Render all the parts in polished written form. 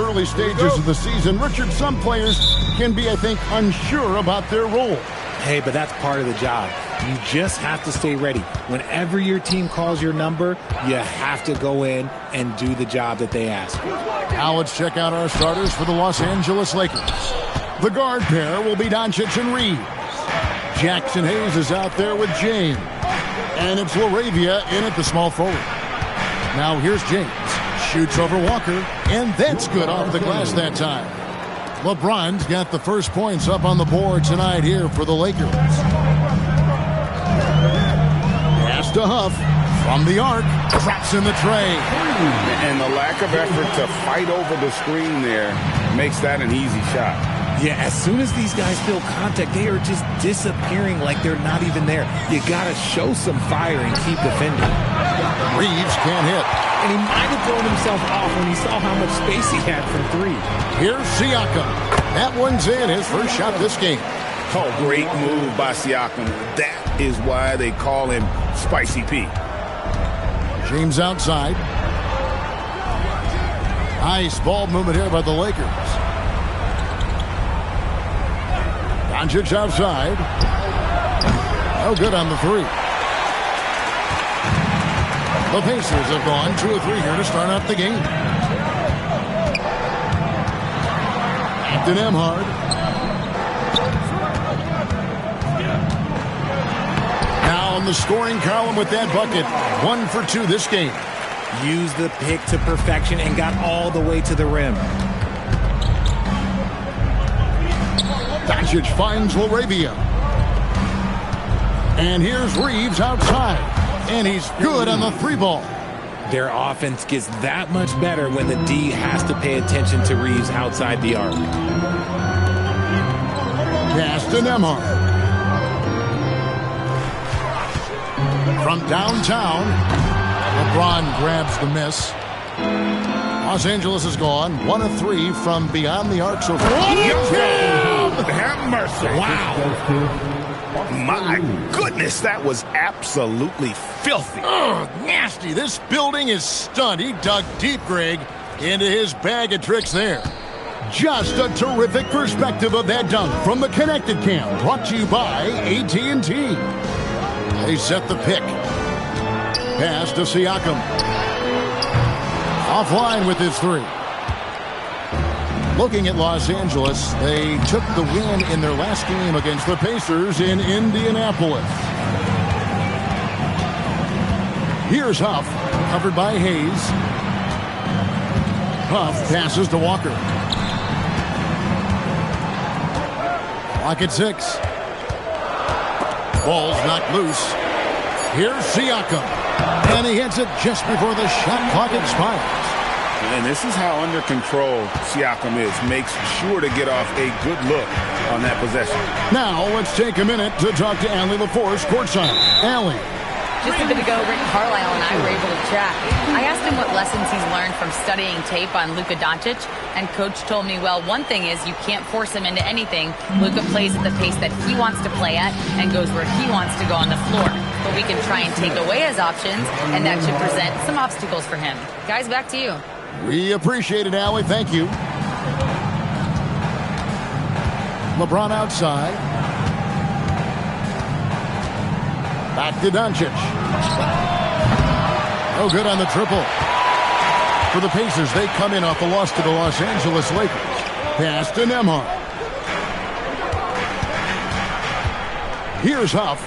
early stages of the season, Richard, some players can be, I think, unsure about their role. Hey, but that's part of the job. You just have to stay ready. Whenever your team calls your number, you have to go in and do the job that they ask. Now let's check out our starters for the Los Angeles Lakers. The guard pair will be Doncic and Reeves. Jackson Hayes is out there with James. And it's LaRavia in at the small forward. Now here's James. Shoots over Walker, and that's good off the glass that time. LeBron's got the first points up on the board tonight here for the Lakers. Pass to Huff from the arc, drops in the tray. And the lack of effort to fight over the screen there makes that an easy shot. Yeah, as soon as these guys feel contact, they are just disappearing like they're not even there. You got to show some fire and keep defending. Reeves can't hit. And he might have thrown himself off when he saw how much space he had from three. Here's Siakam. That one's in, his first shot this game. Oh, great move by Siakam. That is why they call him Spicy P. James outside. Nice ball movement here by the Lakers. Doncic outside. No good on the three. The Pacers have gone 2 of 3 here to start out the game. Captain Emhard. Now on the scoring column with that bucket. 1 for 2 this game. Used the pick to perfection and got all the way to the rim. Doncic finds LaRavia. And here's Reeves outside. And he's good on the 3-ball. Their offense gets that much better when the D has to pay attention to Reeves outside the arc. Pass to Nemhard. From downtown, LeBron grabs the miss. Los Angeles is gone 1 of 3 from beyond the arc so far. Have mercy. Wow. My goodness, that was absolutely filthy. Ugh, nasty. This building is stunned. He dug deep, Greg, into his bag of tricks there. Just a terrific perspective of that dunk from the Connected Cam, brought to you by AT&T. They set the pick. Pass to Siakam. Offline with his 3. Looking at Los Angeles, they took the win in their last game against the Pacers in Indianapolis. Here's Huff, covered by Hayes. Huff passes to Walker. Clock at 6. Ball's knocked loose. Here's Siakam. And he hits it just before the shot clock expires. And this is how under control Siakam is. Makes sure to get off a good look on that possession. Now let's take a minute to talk to Allie LaForce courtside. Allie. Just a bit ago, Rick Carlisle and I were able to chat. I asked him what lessons he's learned from studying tape on Luka Doncic, and Coach told me, well, one thing is you can't force him into anything. Luka plays at the pace that he wants to play at and goes where he wants to go on the floor. But we can try and take away his options, and that should present some obstacles for him. Guys, back to you. We appreciate it, Allie. Thank you. LeBron outside. Back to Doncic. No good on the triple. For the Pacers, they come in off the loss to the Los Angeles Lakers. Pass to Nemhard. Here's Huff.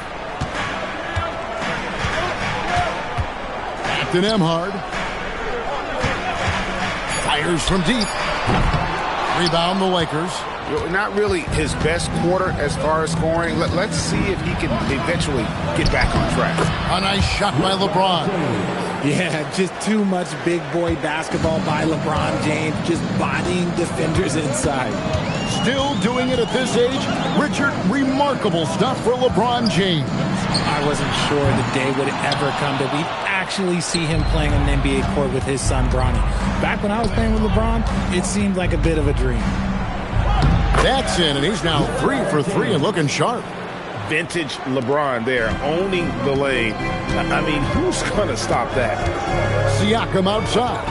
Back to Nemhard. Fires from deep. Rebound the Lakers. Not really his best quarter as far as scoring. Let's see if he can eventually get back on track. A nice shot by LeBron. Yeah, just too much big boy basketball by LeBron James, just bodying defenders inside. Still doing it at this age. Richard, remarkable stuff for LeBron James. I wasn't sure the day would ever come that we'd actually see him playing on an NBA court with his son Bronny. Back when I was playing with LeBron, it seemed like a bit of a dream. That's in, and he's now 3 for 3 and looking sharp. Vintage LeBron there, owning the lane. I mean, who's going to stop that? Siakam outside.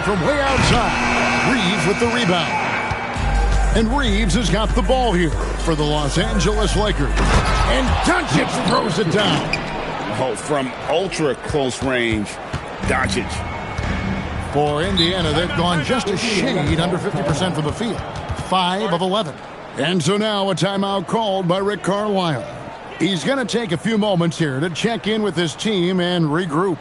from way outside. Reeves with the rebound. And Reeves has got the ball here for the Los Angeles Lakers. And Doncic throws it down. Oh, from ultra close range, Doncic. For Indiana, they've gone just a shade under 50% from the field. 5 of 11. And so now a timeout called by Rick Carlisle. He's going to take a few moments here to check in with his team and regroup.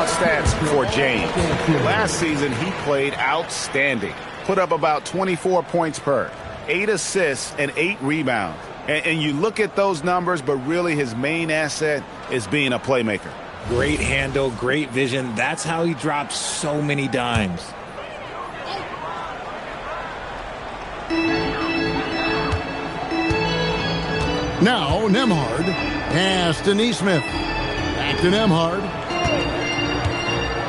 Stats for James. Last season, he played outstanding. Put up about 24 points per, 8 assists, and 8 rebounds. And you look at those numbers, but really his main asset is being a playmaker. Great handle, great vision. That's how he drops so many dimes. Now, Nembhard pass to Nesmith. Back to Nembhard.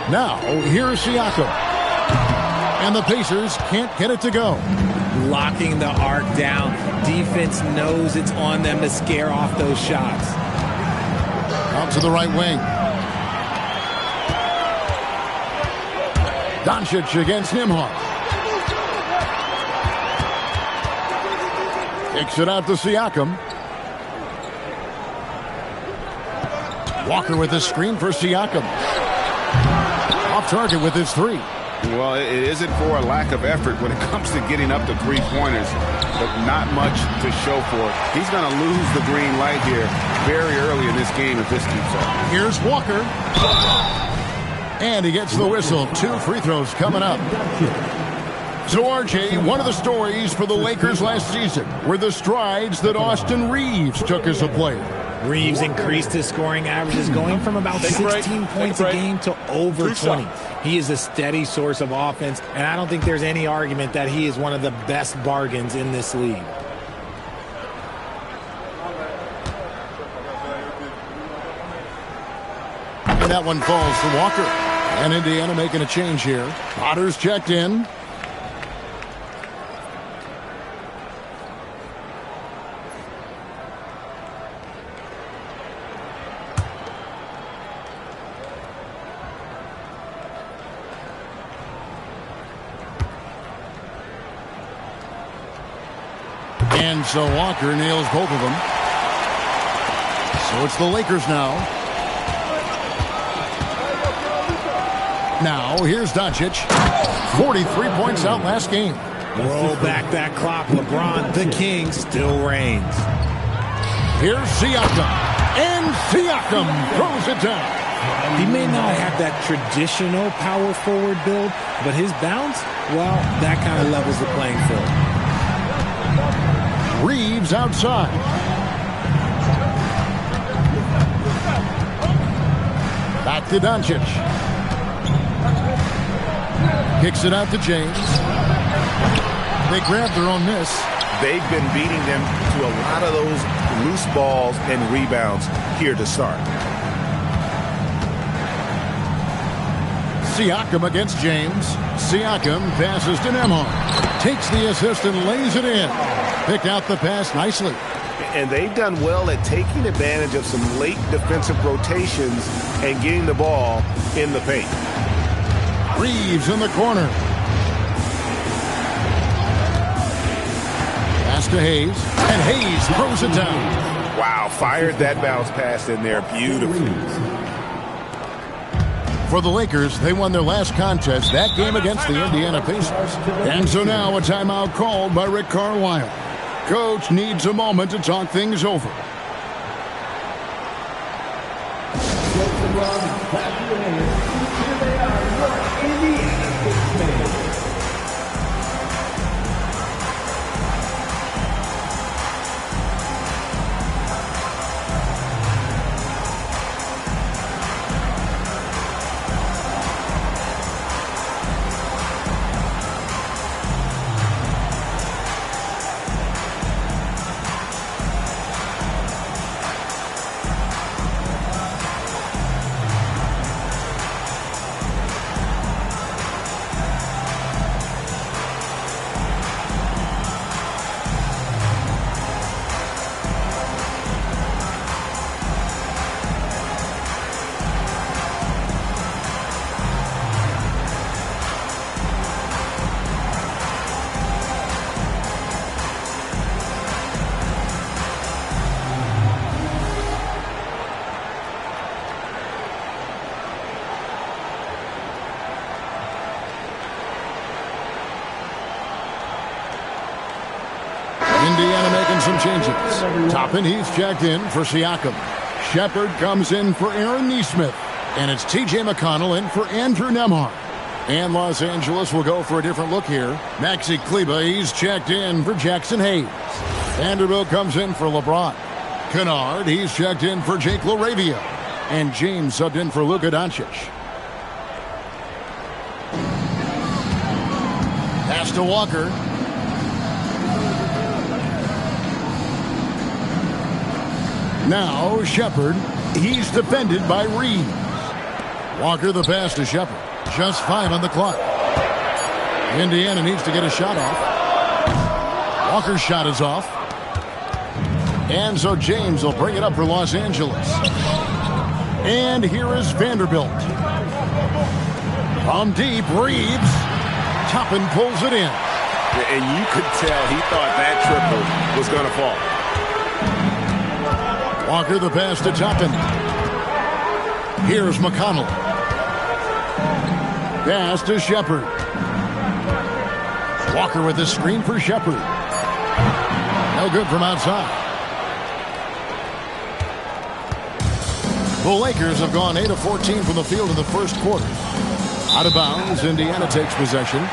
Now, here's Siakam. And the Pacers can't get it to go. Locking the arc down. Defense knows it's on them to scare off those shots. Out to the right wing. Doncic against Nembhard. Kicks it out to Siakam. Walker with a screen for Siakam. Off target with his 3. Well, it isn't for a lack of effort when it comes to getting up to three-pointers, but not much to show for it. He's going to lose the green light here very early in this game if this keeps up. Here's Walker. And he gets the whistle. 2 free throws coming up. So, RJ, one of the stories for the Lakers last season were the strides that Austin Reeves took as a player. Reeves increased his scoring averages, going from about 16 points a game to over 20. He is a steady source of offense, and I don't think there's any argument that he is one of the best bargains in this league. And that one falls to Walker. And Indiana making a change here. Potter's checked in. And so Walker nails both of them. So it's the Lakers now. Now here's Doncic. 43 points out last game. Roll back that clock. LeBron, the king, still reigns. Here's Siakam. And Siakam throws it down. He may not have that traditional power forward build, but his bounce, well, that kind of levels the playing field. Reeves outside. Back to Doncic. Kicks it out to James. They grab their own miss. They've been beating them to a lot of those loose balls and rebounds here to start. Siakam against James. Siakam passes to Nembhard. Takes the assist and lays it in. Pick out the pass nicely. And they've done well at taking advantage of some late defensive rotations and getting the ball in the paint. Reeves in the corner. Pass to Hayes. And Hayes throws it down. Wow, fired that bounce pass in there beautifully. For the Lakers, they won their last contest, that game against the Indiana Pacers. And so now a timeout called by Rick Carlisle. Coach needs a moment to talk things over. Indiana making some changes. Toppin, he's checked in for Siakam. Shepard comes in for Aaron Nesmith. And it's T.J. McConnell in for Andrew Nembhard. And Los Angeles will go for a different look here. Maxi Kleber, he's checked in for Jackson Hayes. Vanderbilt comes in for LeBron. Kunad, he's checked in for Jake LaRavia. And James subbed in for Luka Doncic. Pass to Walker. Now Shepard, he's defended by Reeves. Walker the pass to Shepard. Just 5 on the clock. Indiana needs to get a shot off. Walker's shot is off. And so James will bring it up for Los Angeles. And here is Vanderbilt. From deep, Reeves. Toppin pulls it in. And you could tell he thought that triple was going to fall. Walker the pass to Toppin. Here's McConnell. Pass to Shepard. Walker with the screen for Shepard. No good from outside. The Lakers have gone 8 of 14 from the field in the first quarter. Out of bounds, Indiana takes possession.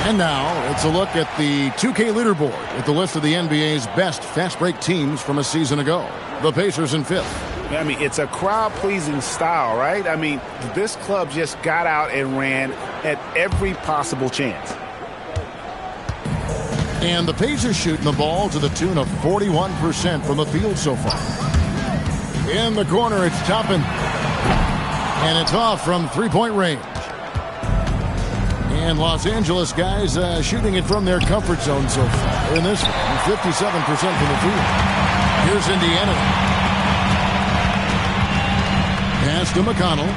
And now it's a look at the 2K leaderboard with the list of the NBA's best fast break teams from a season ago. The Pacers in 5th. I mean, it's a crowd-pleasing style, right? I mean, this club just got out and ran at every possible chance. And the Pacers shooting the ball to the tune of 41% from the field so far. In the corner, it's Toppin. And it's off from three-point range. And Los Angeles guys shooting it from their comfort zone so far in this one. 57% from the field. Here's Indiana. Pass to McConnell.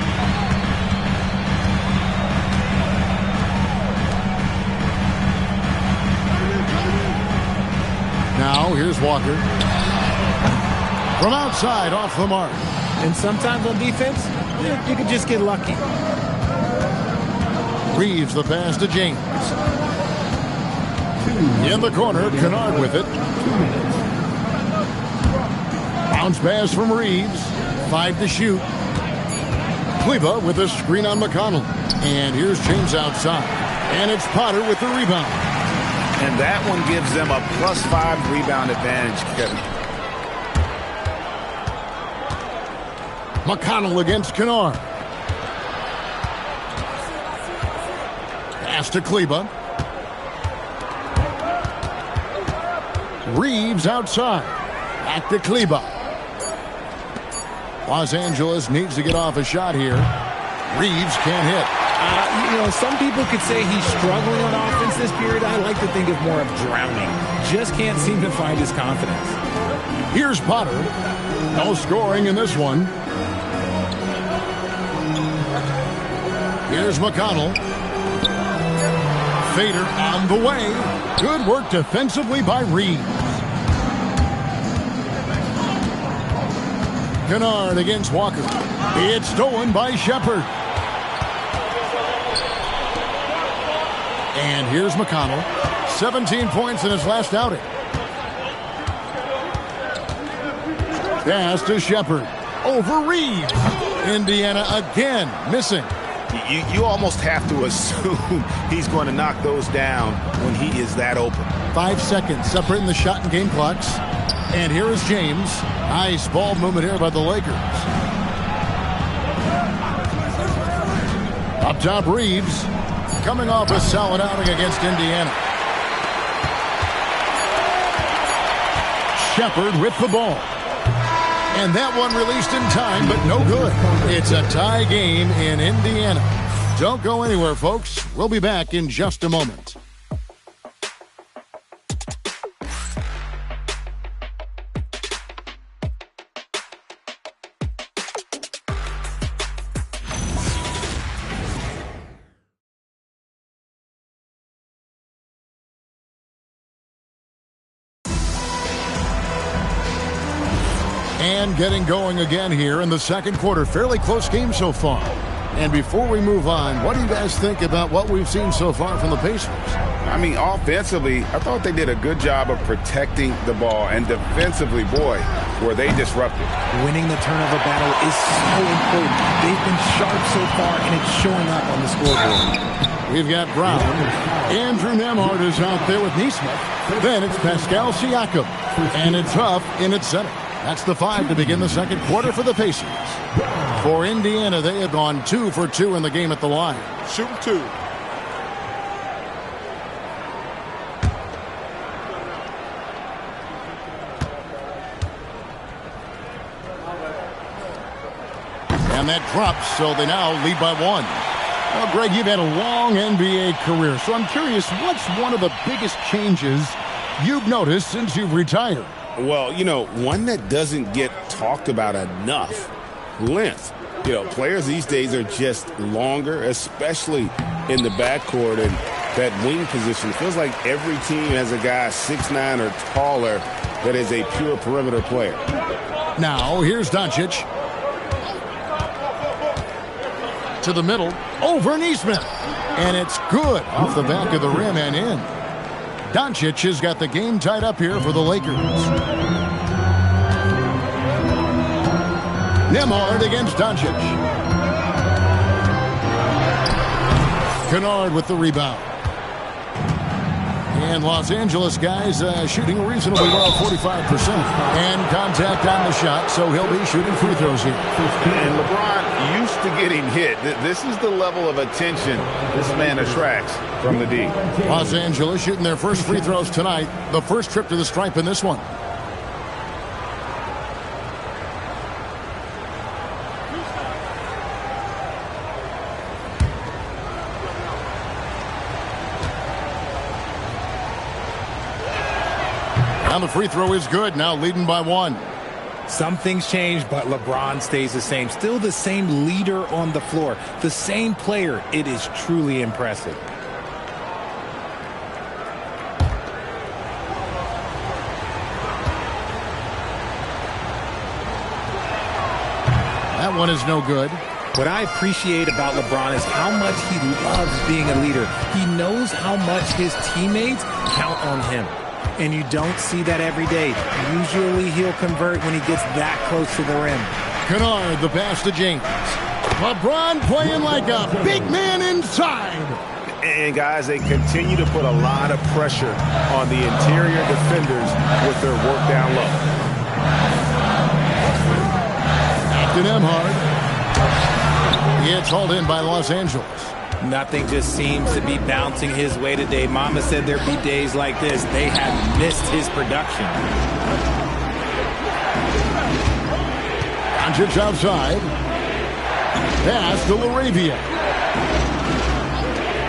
Now here's Walker. From outside, off the mark. And sometimes on defense, you can just get lucky. Reeves the pass to James. In the corner, Kunad with it. Bounce pass from Reeves. 5 to shoot. Kleber with a screen on McConnell. And here's James outside. And it's Potter with the rebound. And that one gives them a +5 rebound advantage, Kevin. McConnell against Kunad. Pass to Kleber. Reeves outside. Back to Kleber. Los Angeles needs to get off a shot here. Reeves can't hit. Some people could say he's struggling on offense this period. I like to think of more of drowning. Just can't seem to find his confidence. Here's Potter. No scoring in this one. Here's McConnell. fader on the way. Good work defensively by Reeves. Kunad against Walker. It's stolen by Shepard. And here's McConnell. 17 points in his last outing. Pass to Shepard. Over Reeves. Indiana again missing. You almost have to assume he's going to knock those down when he is that open. 5 seconds separating the shot and game clocks. And here is James. Nice ball movement here by the Lakers. Up top, Reeves. Coming off a solid outing against Indiana. Shepard with the ball. And that one released in time, but no good. It's a tie game in Indiana. Don't go anywhere, folks. We'll be back in just a moment. And getting going again here in the second quarter. Fairly close game so far. And before we move on, what do you guys think about what we've seen so far from the Pacers? I mean, offensively, I thought they did a good job of protecting the ball. And defensively, boy, were they disruptive. Winning the turnover battle is so important. They've been sharp so far, and it's showing up on the scoreboard. We've got Brown. Andrew Nembhard is out there with Nesmith. Then it's Pascal Siakam. And it's Huff in its center. That's the 5 to begin the second quarter for the Pacers. For Indiana, they have gone 2 for 2 in the game at the line. Shooting 2. And that drops, so they now lead by 1. Well, Greg, you've had a long NBA career, so I'm curious, what's one of the biggest changes you've noticed since you've retired? Well, you know, one that doesn't get talked about enough, length. You know, players these days are just longer, especially in the backcourt, and that wing position. It feels like every team has a guy 6'9" or taller that is a pure perimeter player. Now, here's Doncic. To the middle, over Nesmith. And it's good off the back of the rim and in. Doncic has got the game tied up here for the Lakers. Nembhard against Doncic. Kunad with the rebound. And Los Angeles guys shooting reasonably well, 45%. And contact on the shot, so he'll be shooting free throws here. And LeBron used to getting hit. This is the level of attention this man attracts from the D. Los Angeles shooting their first free throws tonight. The first trip to the stripe in this one. And the free throw is good, now leading by 1. Some things change, but LeBron stays the same. Still the same leader on the floor. The same player. It is truly impressive. That one is no good. What I appreciate about LeBron is how much he loves being a leader. He knows how much his teammates count on him. And you don't see that every day. Usually he'll convert when he gets that close to the rim. Kunad, the pass to James. LeBron playing like a big man inside. And, guys, they continue to put a lot of pressure on the interior defenders with their work down low. Back to Nembhard. It's hauled in by Los Angeles. Nothing just seems to be bouncing his way today. Mama said there'd be days like this. They have missed his production. Doncic outside. Pass to LaRavia.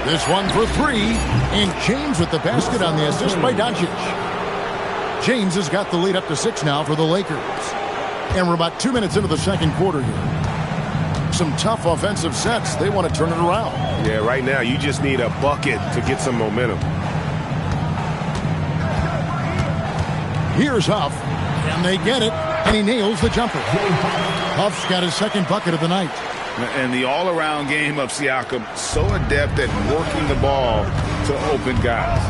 This one for 3. And James with the basket on the assist by Doncic. James has got the lead up to 6 now for the Lakers. And we're about 2 minutes into the second quarter here. Some tough offensive sets. They want to turn it around. Yeah, right now you just need a bucket to get some momentum. Here's Huff, and they get it, and he nails the jumper. Huff's got his second bucket of the night. And the all-around game of Siakam, so adept at working the ball to open guys.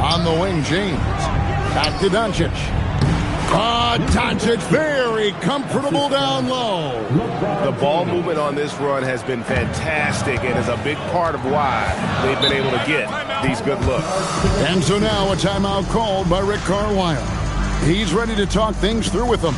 On the wing, James. Back to Doncic. Doncic very comfortable down low. The ball movement on this run has been fantastic and is a big part of why they've been able to get these good looks. And so now a timeout called by Rick Carlisle. He's ready to talk things through with them.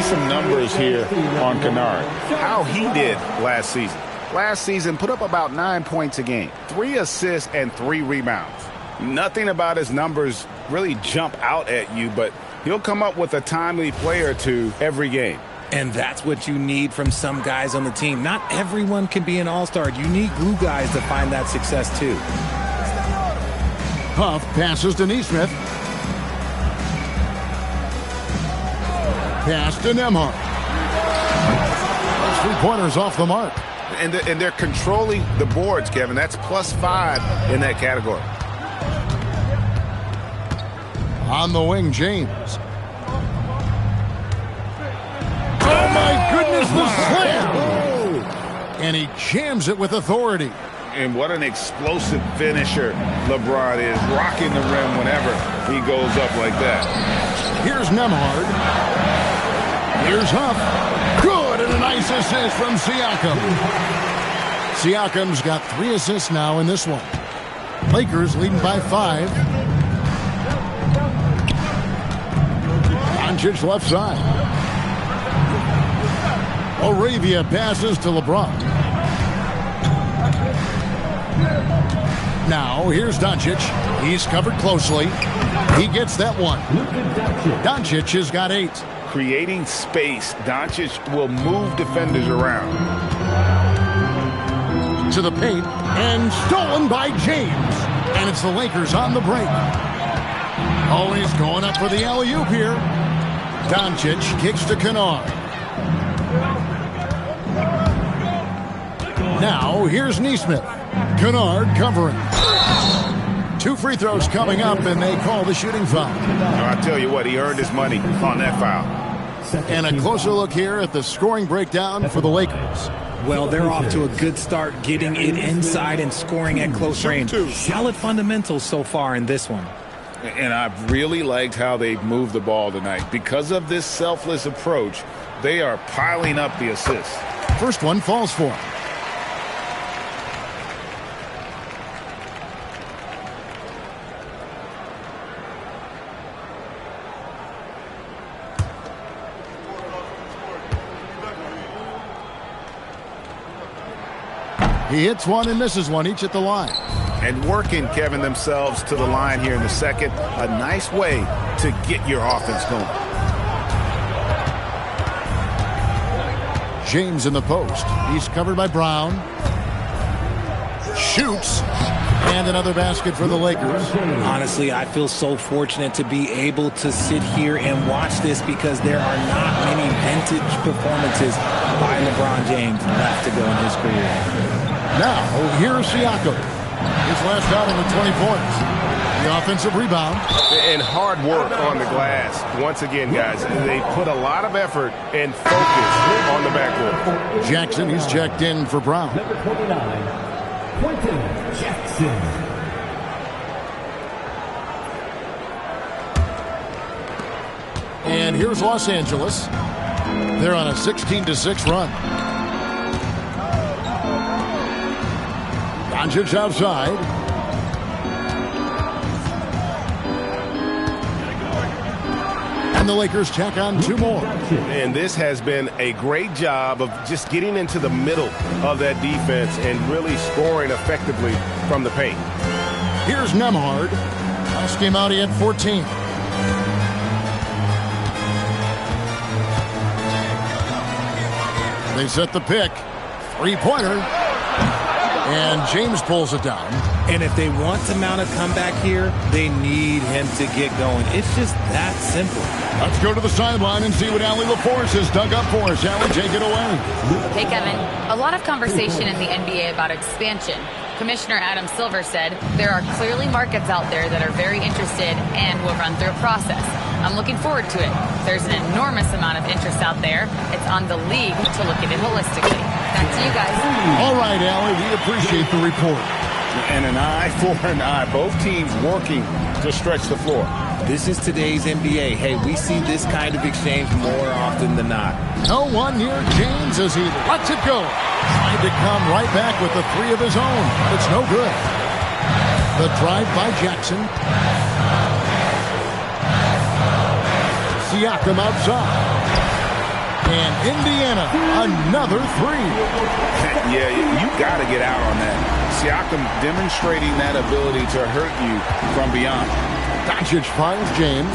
Some numbers here on Kunad. How he did last season. Last season put up about 9 points a game, 3 assists and 3 rebounds. Nothing about his numbers really jump out at you, but he'll come up with a timely play or two every game. And that's what you need from some guys on the team. Not everyone can be an all-star. You need glue guys to find that success too. Huff passes to Neesmith. Pass to Nembhard. 3-pointers off the mark. And they're controlling the boards, Kevin. That's +5 in that category. On the wing, James. Oh, my goodness, the slam! And he jams it with authority. And what an explosive finisher LeBron is, rocking the rim whenever he goes up like that. Here's Nembhard. Here's Huff. Good, and a nice assist from Siakam. Siakam's got 3 assists now in this one. Lakers leading by 5. Doncic left side. Arabia passes to LeBron. Now, here's Doncic. He's covered closely. He gets that one. Doncic has got 8. Creating space, Doncic will move defenders around. To the paint, and stolen by James. And it's the Lakers on the break. Oh, he's going up for the alley-oop here. Doncic kicks to Kunad. Now, here's Neesmith. Kunad covering. 2 free throws coming up, and they call the shooting foul. I'll tell you what, he earned his money on that foul. And a closer look here at the scoring breakdown for the Lakers. Well, they're off to a good start getting it inside and scoring at close range. Solid fundamentals so far in this one. And I've really liked how they've moved the ball tonight. Because of this selfless approach, they are piling up the assists. First one falls for him. He hits one and misses one, each at the line. And working, Kevin, themselves to the line here in the second. A nice way to get your offense going. James in the post. He's covered by Brown. Shoots. And another basket for the Lakers. Honestly, I feel so fortunate to be able to sit here and watch this because there are not many vintage performances by LeBron James left to go in his career. Now, here's Siakam. His last outing with 20 points. The offensive rebound. And hard work on the glass. Once again, guys, they put a lot of effort and focus on the backcourt. Jackson, he's checked in for Brown. Number 29, Quentin Jackson. And here's Los Angeles. They're on a 16-6 run. Doncic outside. And the Lakers tack on 2 more. And this has been a great job of just getting into the middle of that defense and really scoring effectively from the paint. Here's Nembhard. Last game out, he had 14. They set the pick. 3-pointer. And James pulls it down. And if they want to mount a comeback here, they need him to get going. It's just that simple. Let's go to the sideline and see what Allie LaForce has dug up for us. Allie, take it away. Hey, Kevin. A lot of conversation in the NBA about expansion. Commissioner Adam Silver said there are clearly markets out there that are very interested and will run through a process. I'm looking forward to it. There's an enormous amount of interest out there. It's on the league to look at it holistically. Back to you guys. All right, Allie, we appreciate the report. And an eye for an eye. Both teams working to stretch the floor. This is today's NBA. Hey, we see this kind of exchange more often than not. No one near James as he lets it go. Tried to come right back with the 3 of his own, but it's no good. The drive by Jackson. Siakam outside. And Indiana, another 3. Yeah, you got to get out on that. Siakam demonstrating that ability to hurt you from beyond. Doncic finds James.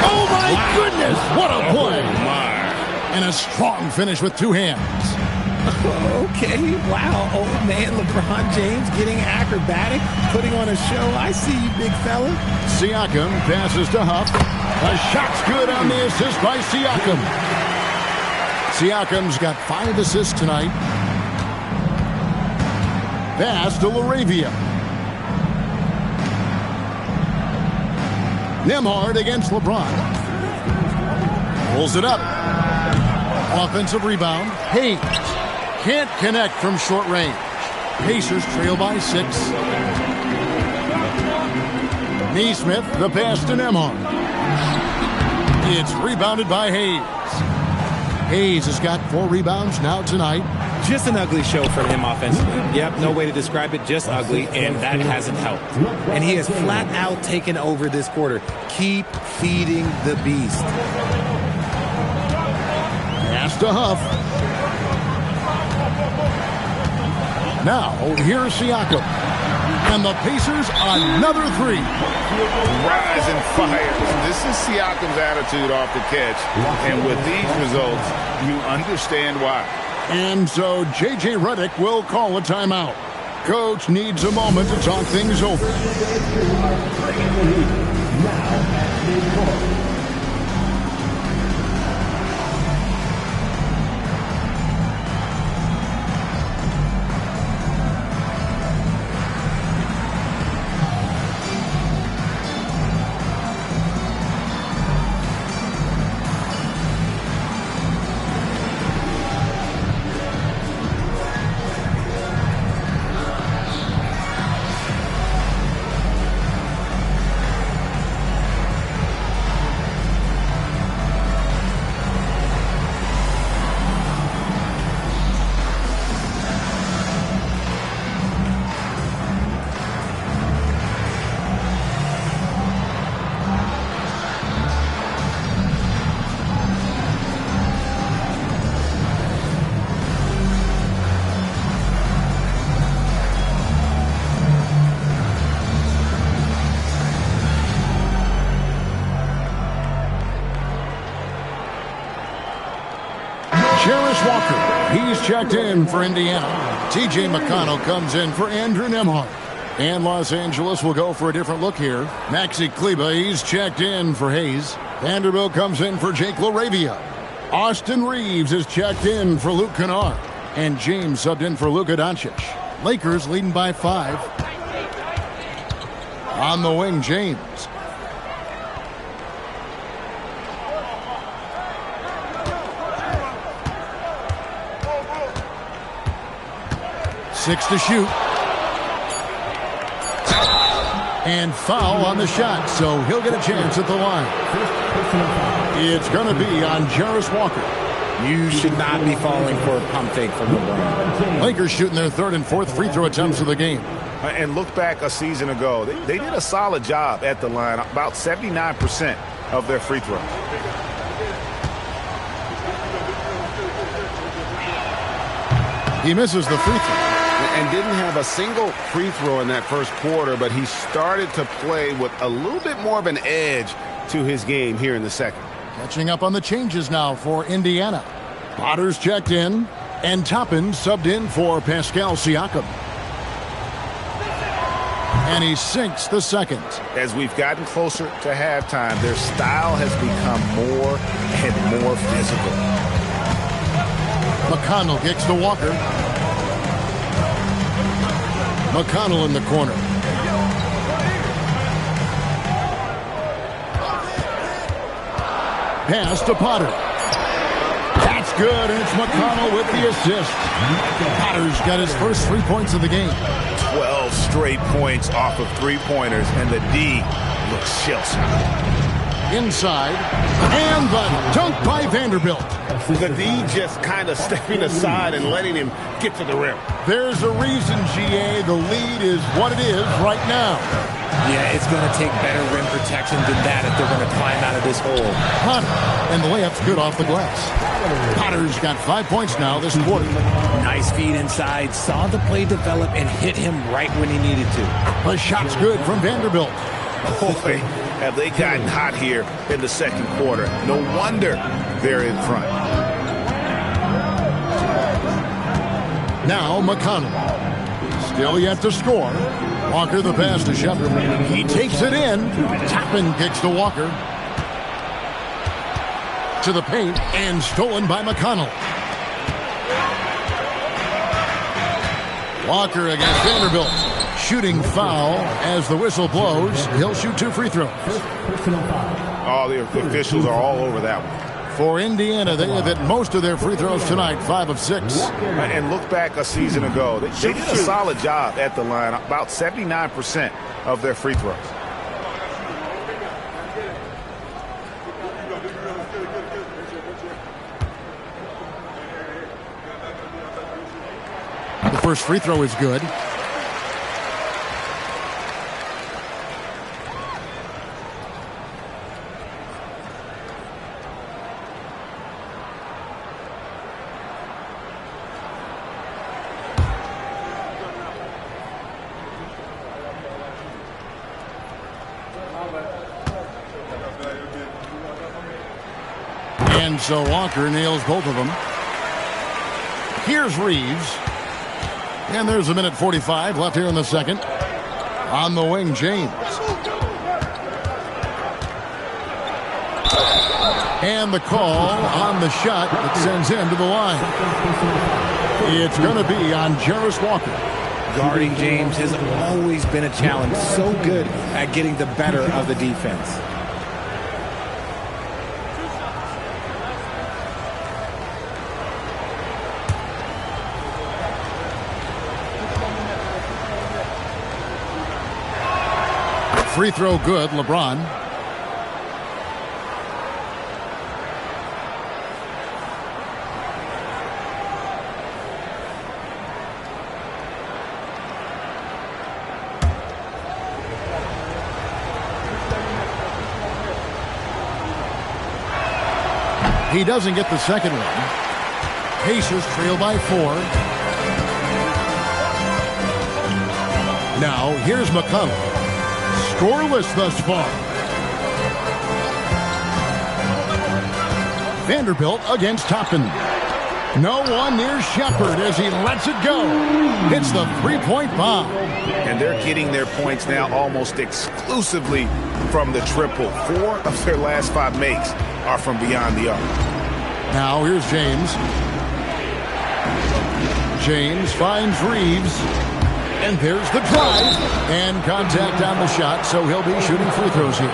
Oh, my goodness. What a play. Oh, my. And a strong finish with 2 hands. Okay, wow. Old man LeBron James getting acrobatic, putting on a show. I see you, big fella. Siakam passes to Huff. A shot's good on the assist by Siakam. Siakam's got 5 assists tonight. Pass to LaRavia. Nembhard against LeBron. Pulls it up. Offensive rebound. Hayes can't connect from short range. Pacers trail by 6. Neesmith, the pass to Nembhard. It's rebounded by Hayes. Hayes has got 4 rebounds now tonight. Just an ugly show for him offensively. Yep, no way to describe it, just ugly, and that hasn't helped. And he has flat out taken over this quarter. Keep feeding the beast. Pass to Huff. Now, here's Siakam. And the Pacers, another 3. Rise and fire. This is Siakam's attitude off the catch. And with these results, you understand why. And so J.J. Redick will call a timeout. Coach needs a moment to talk things over. Walker, he's checked in for Indiana. T.J. McConnell comes in for Andrew Nembhard. And Los Angeles will go for a different look here. Maxi Kleba, he's checked in for Hayes. Vanderbilt comes in for Jake LaRavia. Austin Reeves is checked in for Luke Kennard. And James subbed in for Luka Doncic. Lakers leading by 5. On the wing, James. Six to shoot. And foul on the shot, so he'll get a chance at the line. It's going to be on Jarris Walker. You should not be falling for a pump fake from LeBron. Lakers shooting their 3rd and 4th free throw attempts of the game. And look back a season ago. They did a solid job at the line, about 79% of their free throws. He misses the free throw. And didn't have a single free throw in that first quarter, but he started to play with a little bit more of an edge to his game here in the second. Catching up on the changes now for Indiana. Potter's checked in, and Toppin subbed in for Pascal Siakam. And he sinks the second. As we've gotten closer to halftime, their style has become more and more physical. McConnell kicks to Walker. McConnell in the corner. Pass to Potter. That's good, and it's McConnell with the assist. Potter's got his first 3 points of the game. 12 straight points off of three-pointers, and the D looks shell-shocked. Inside, and the dunk by Vanderbilt. The D just kind of stepping aside and letting him get to the rim. There's a reason, GA, the lead is what it is right now. Yeah, it's going to take better rim protection than that if they're going to climb out of this hole. Potter, and the layup's good off the glass. Potter's got 5 points now this quarter. Nice feed inside, saw the play develop and hit him right when he needed to. The shot's good from Vanderbilt. Boy, have they gotten hot here in the second quarter. No wonder they're in front. Now McConnell. Still yet to score. Walker the pass to Shepard. He takes it in. Toppin kicks to Walker. To the paint and stolen by McConnell. Walker against Vanderbilt. Shooting foul as the whistle blows. He'll shoot 2 free throws. Oh, the officials are all over that one. For Indiana, they have hit most of their free throws tonight, 5 of 6. And look back a season ago. They did a solid job at the line, about 79% of their free throws. The first free throw is good. And so Walker nails both of them. Here's Reeves. And there's 1:45 left here in the second. On the wing, James. And the call on the shot that sends him to the line. It's going to be on Jarris Walker. Guarding James has always been a challenge. So good at getting the better of the defense. Free throw good, LeBron. He doesn't get the second one. Pacers trail by 4. Now, here's McConnell. Scoreless thus far. Vanderbilt against Toppin. No one near Shepard as he lets it go. It's the three-point bomb. And they're getting their points now almost exclusively from the triple. 4 of their last 5 makes are from beyond the arc. Now here's James. James finds Reeves. And there's the drive. And contact on the shot, so he'll be shooting free throws here.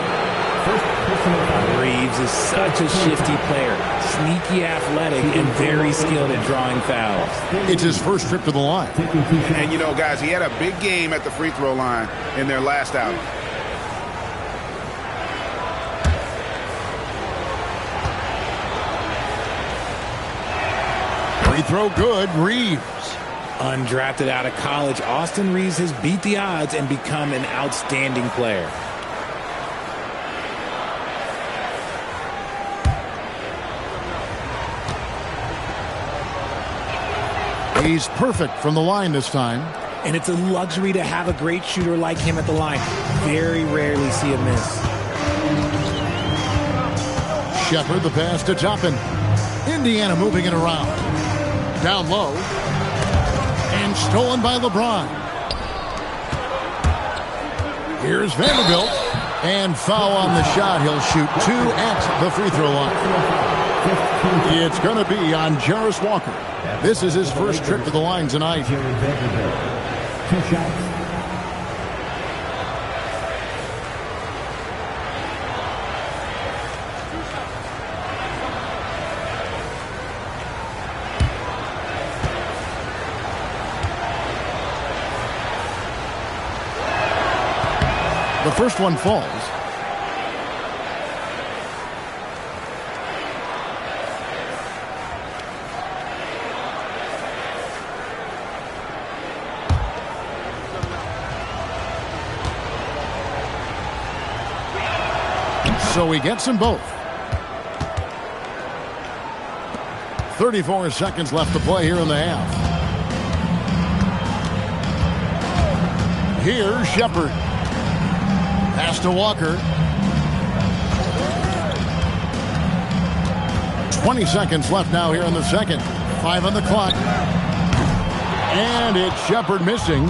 Reeves is such a shifty player. Sneaky athletic and very skilled at drawing fouls. It's his first trip to the line. And, you know, guys, he had a big game at the free throw line in their last outing. Free throw good, Reeves. Undrafted out of college, Austin Reeves has beat the odds and become an outstanding player. He's perfect from the line this time. And it's a luxury to have a great shooter like him at the line. Very rarely see a miss. Shepard, the pass to Toppin. Indiana moving it around. Down low. And stolen by LeBron. Here's Vanderbilt. And foul on the shot. He'll shoot 2 at the free throw line. It's going to be on Jarris Walker. This is his first trip to the line tonight. 2 shots. The first one falls. So he gets them both. 34 seconds left to play here in the half. Here's Shepard. Pass to Walker. 20 seconds left now here in the second. 5 on the clock. And it's Shepard missing.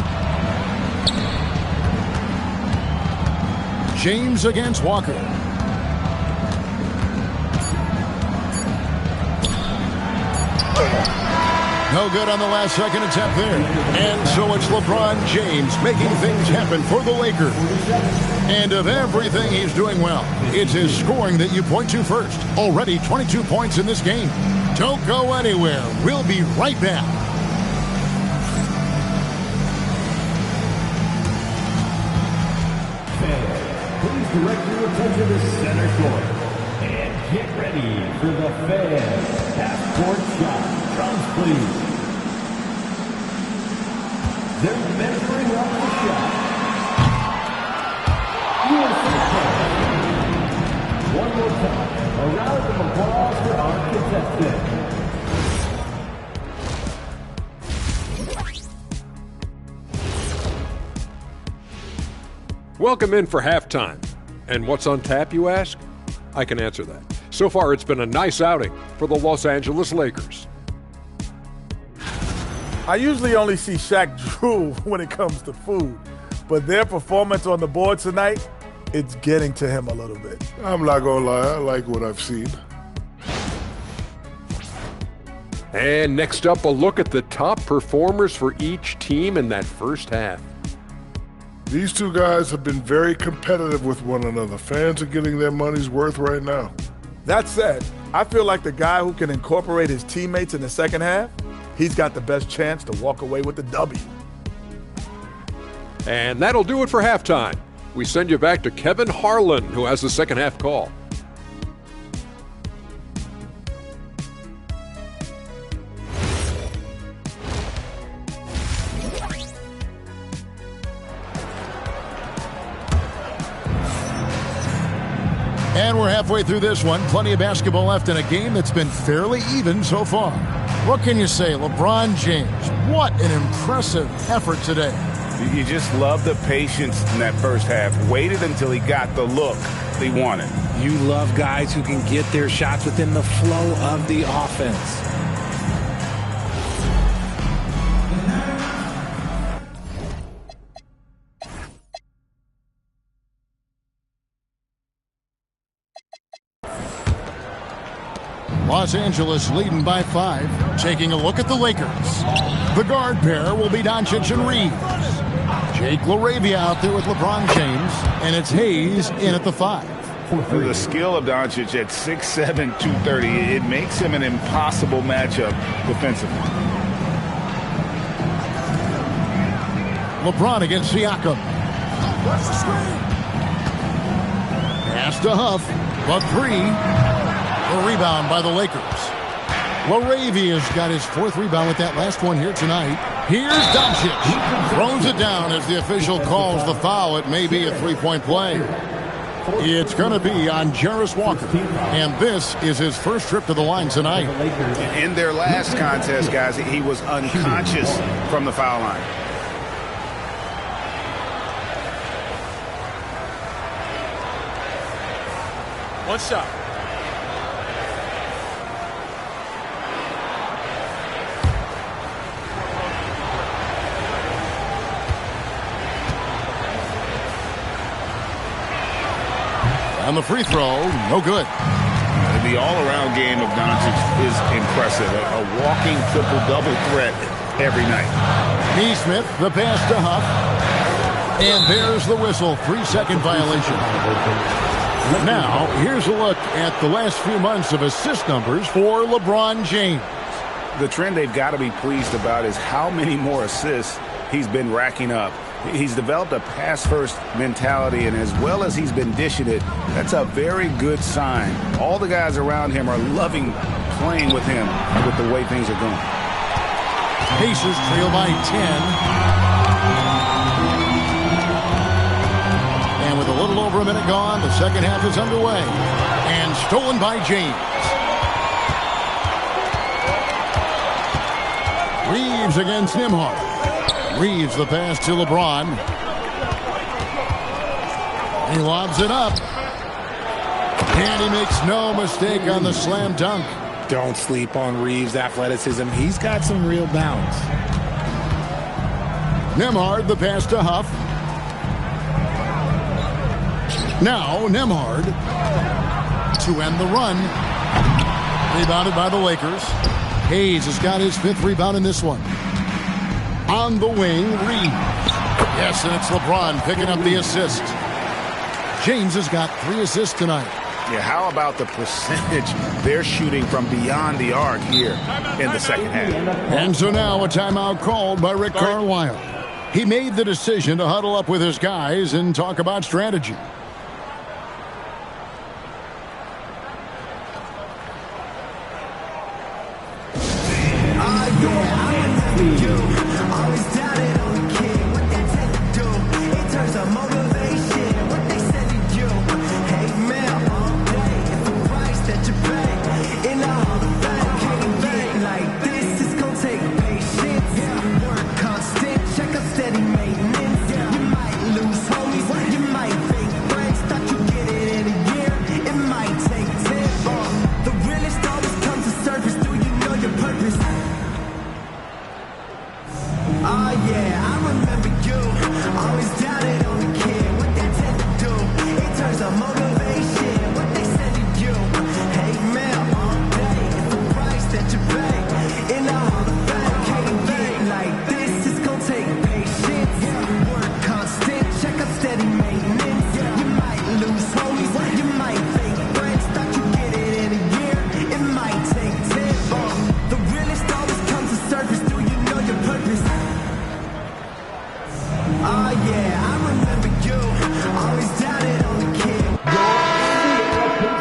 James against Walker. No good on the last second attempt there. And so it's LeBron James making things happen for the Lakers. And of everything he's doing well, it's his scoring that you point to first. Already 22 points in this game. Don't go anywhere. We'll be right back. Please direct your attention to center court. And get ready for the fans. Half-court shot. Drums, please. They're measuring up the shot. One more time. A round of applause for our contestant. Welcome in for halftime. And what's on tap, you ask? I can answer that. So far, it's been a nice outing for the Los Angeles Lakers. I usually only see Shaq drool when it comes to food, but their performance on the board tonight, it's getting to him a little bit. I'm not going to lie, I like what I've seen. And next up, a look at the top performers for each team in that first half. These two guys have been very competitive with one another. Fans are getting their money's worth right now. That said, I feel like the guy who can incorporate his teammates in the second half, he's got the best chance to walk away with the W. And that'll do it for halftime. We send you back to Kevin Harlan, who has the second half call. And we're halfway through this one. Plenty of basketball left in a game that's been fairly even so far. What can you say? LeBron James, what an impressive effort today. You just love the patience in that first half. Waited until he got the look he wanted. You love guys who can get their shots within the flow of the offense. Los Angeles leading by 5. Taking a look at the Lakers. The guard pair will be Doncic and Reeves. Jake LaRavia out there with LeBron James. And it's Hayes in at the 5. The skill of Doncic at 6'7", 230, it makes him an impossible matchup defensively. LeBron against Siakam. Pass to Huff, but 3. A rebound by the Lakers. LaRavia's got his 4th rebound with that last one here tonight. Here's Doncic. Throws it down as the official calls the foul. It may be a 3-point play. It's going to be on Jarris Walker. And this is his first trip to the line tonight. In their last contest, guys, he was unconscious from the foul line. One shot. On the free throw, no good. The all-around game of Doncic is impressive. A walking triple-double threat every night. Neesmith, the pass to Huff. And there's the whistle. 3-second violation. Now, here's a look at the last few months of assist numbers for LeBron James. The trend they've got to be pleased about is how many more assists he's been racking up. He's developed a pass-first mentality, and as well as he's been dishing it, that's a very good sign. All the guys around him are loving playing with him with the way things are going. Pacers trail by 10. And with a little over a minute gone, the second half is underway. And stolen by James. Reeves against Nembhard. Reeves the pass to LeBron. He lobs it up. And he makes no mistake on the slam dunk. Don't sleep on Reeves' athleticism. He's got some real bounce. Nembhard the pass to Huff. Now Nembhard to end the run. Rebounded by the Lakers. Hayes has got his 5th rebound in this one. On the wing, Reeves. Yes, and it's LeBron picking up the assist. James has got 3 assists tonight. Yeah, how about the percentage they're shooting from beyond the arc here in the second half? And so now a timeout called by Rick Carlisle. He made the decision to huddle up with his guys and talk about strategy.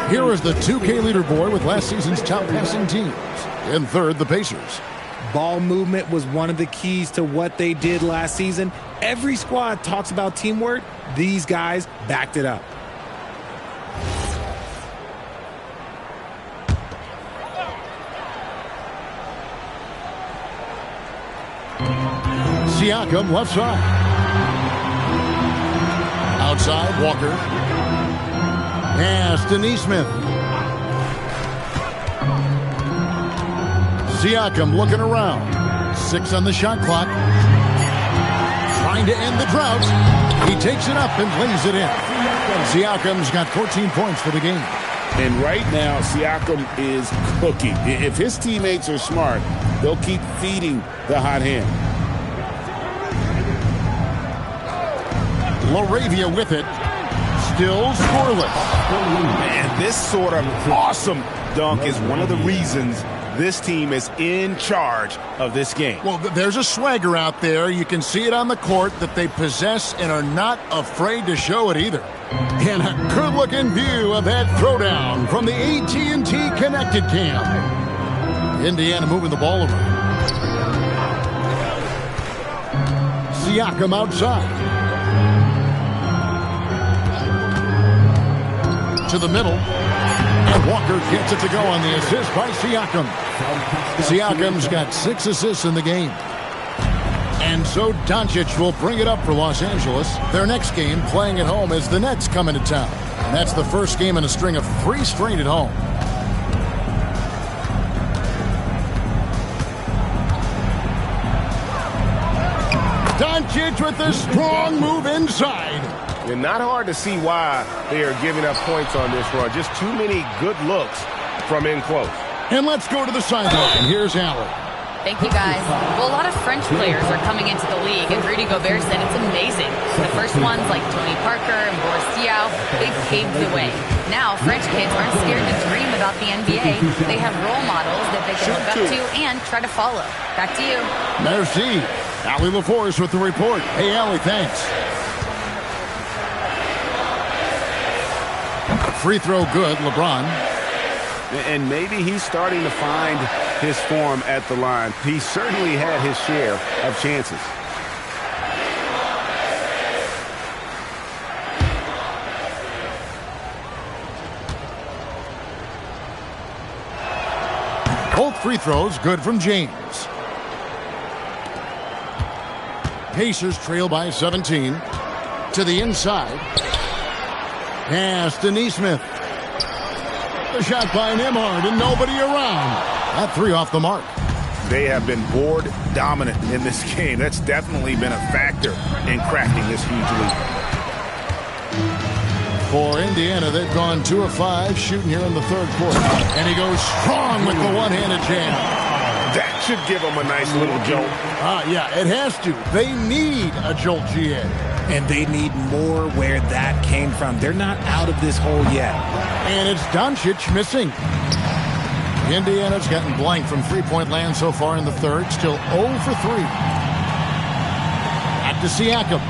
Here is the 2K leaderboard with last season's top passing teams. In third, the Pacers. Ball movement was one of the keys to what they did last season. Every squad talks about teamwork. These guys backed it up. Siakam left side. Outside, Walker. Pass to Neesmith. Siakam looking around. 6 on the shot clock. Trying to end the drought. He takes it up and lays it in. Siakam's got 14 points for the game. And right now, Siakam is cooking. If his teammates are smart, they'll keep feeding the hot hand. LaRavia with it. Still scoreless. And this sort of awesome dunk is one of the reasons this team is in charge of this game. Well, there's a swagger out there. You can see it on the court that they possess and are not afraid to show it either. And a good-looking view of that throwdown from the AT&T Connected Cam. Indiana moving the ball around. Siakam outside. To the middle. And Walker gets it to go on the assist by Siakam. Siakam's got 6 assists in the game. And so Doncic will bring it up for Los Angeles. Their next game, playing at home, as the Nets come into town. And that's the first game in a string of 3 straight at home. Doncic with a strong move inside. And not hard to see why they are giving up points on this run. Just too many good looks from in close. And let's go to the sideline. Here's Allen. Thank you, guys. Well, a lot of French players are coming into the league, and Rudy Gobert said it's amazing. The first ones, like Tony Parker and Boris Diaw, they paved the way. Now, French kids aren't scared to dream about the NBA. They have role models that they can look up to and try to follow. Back to you. Merci. Allie LaForce with the report. Hey, Allie, thanks. Free throw good, LeBron. And maybe he's starting to find his form at the line. He certainly had his share of chances. Both free throws good from James. Pacers trail by 17. To the inside. Pass to Nesmith. The shot by Nembhard and nobody around. That 3 off the mark. They have been board dominant in this game. That's definitely been a factor in cracking this huge lead. For Indiana, they've gone 2 of 5 shooting here in the third quarter. And he goes strong with the one-handed jam. That should give them a nice little jolt. Yeah, it has to. They need a jolt, GA. And they need more where that came from. They're not out of this hole yet. And it's Doncic missing. Indiana's gotten blank from three-point land so far in the third. Still 0 for 3. Back to Siakam.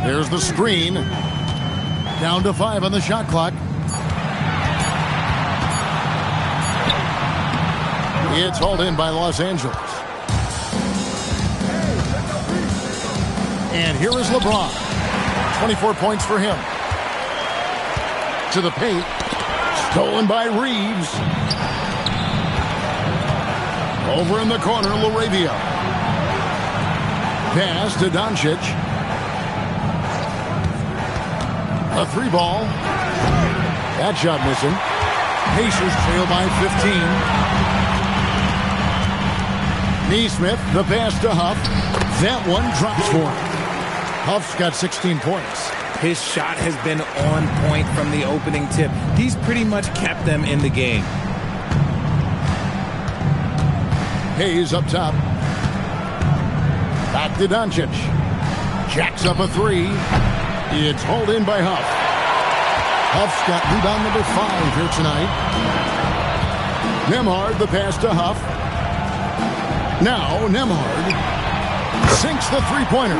There's the screen. Down to 5 on the shot clock. It's hauled in by Los Angeles. And here is LeBron. 24 points for him. To the paint. Stolen by Reeves. Over in the corner, LaRavia. Pass to Doncic. A 3-ball. That shot missing. Pacers trail by 15. Nesmith, the pass to Huff. That one drops for him. Huff's got 16 points. His shot has been on point from the opening tip. He's pretty much kept them in the game. Hayes up top. Back to Doncic. Jacks up a 3. It's hauled in by Huff. Huff's got rebound number 5 here tonight. Nembhard, the pass to Huff. Now Nembhard sinks the three-pointer.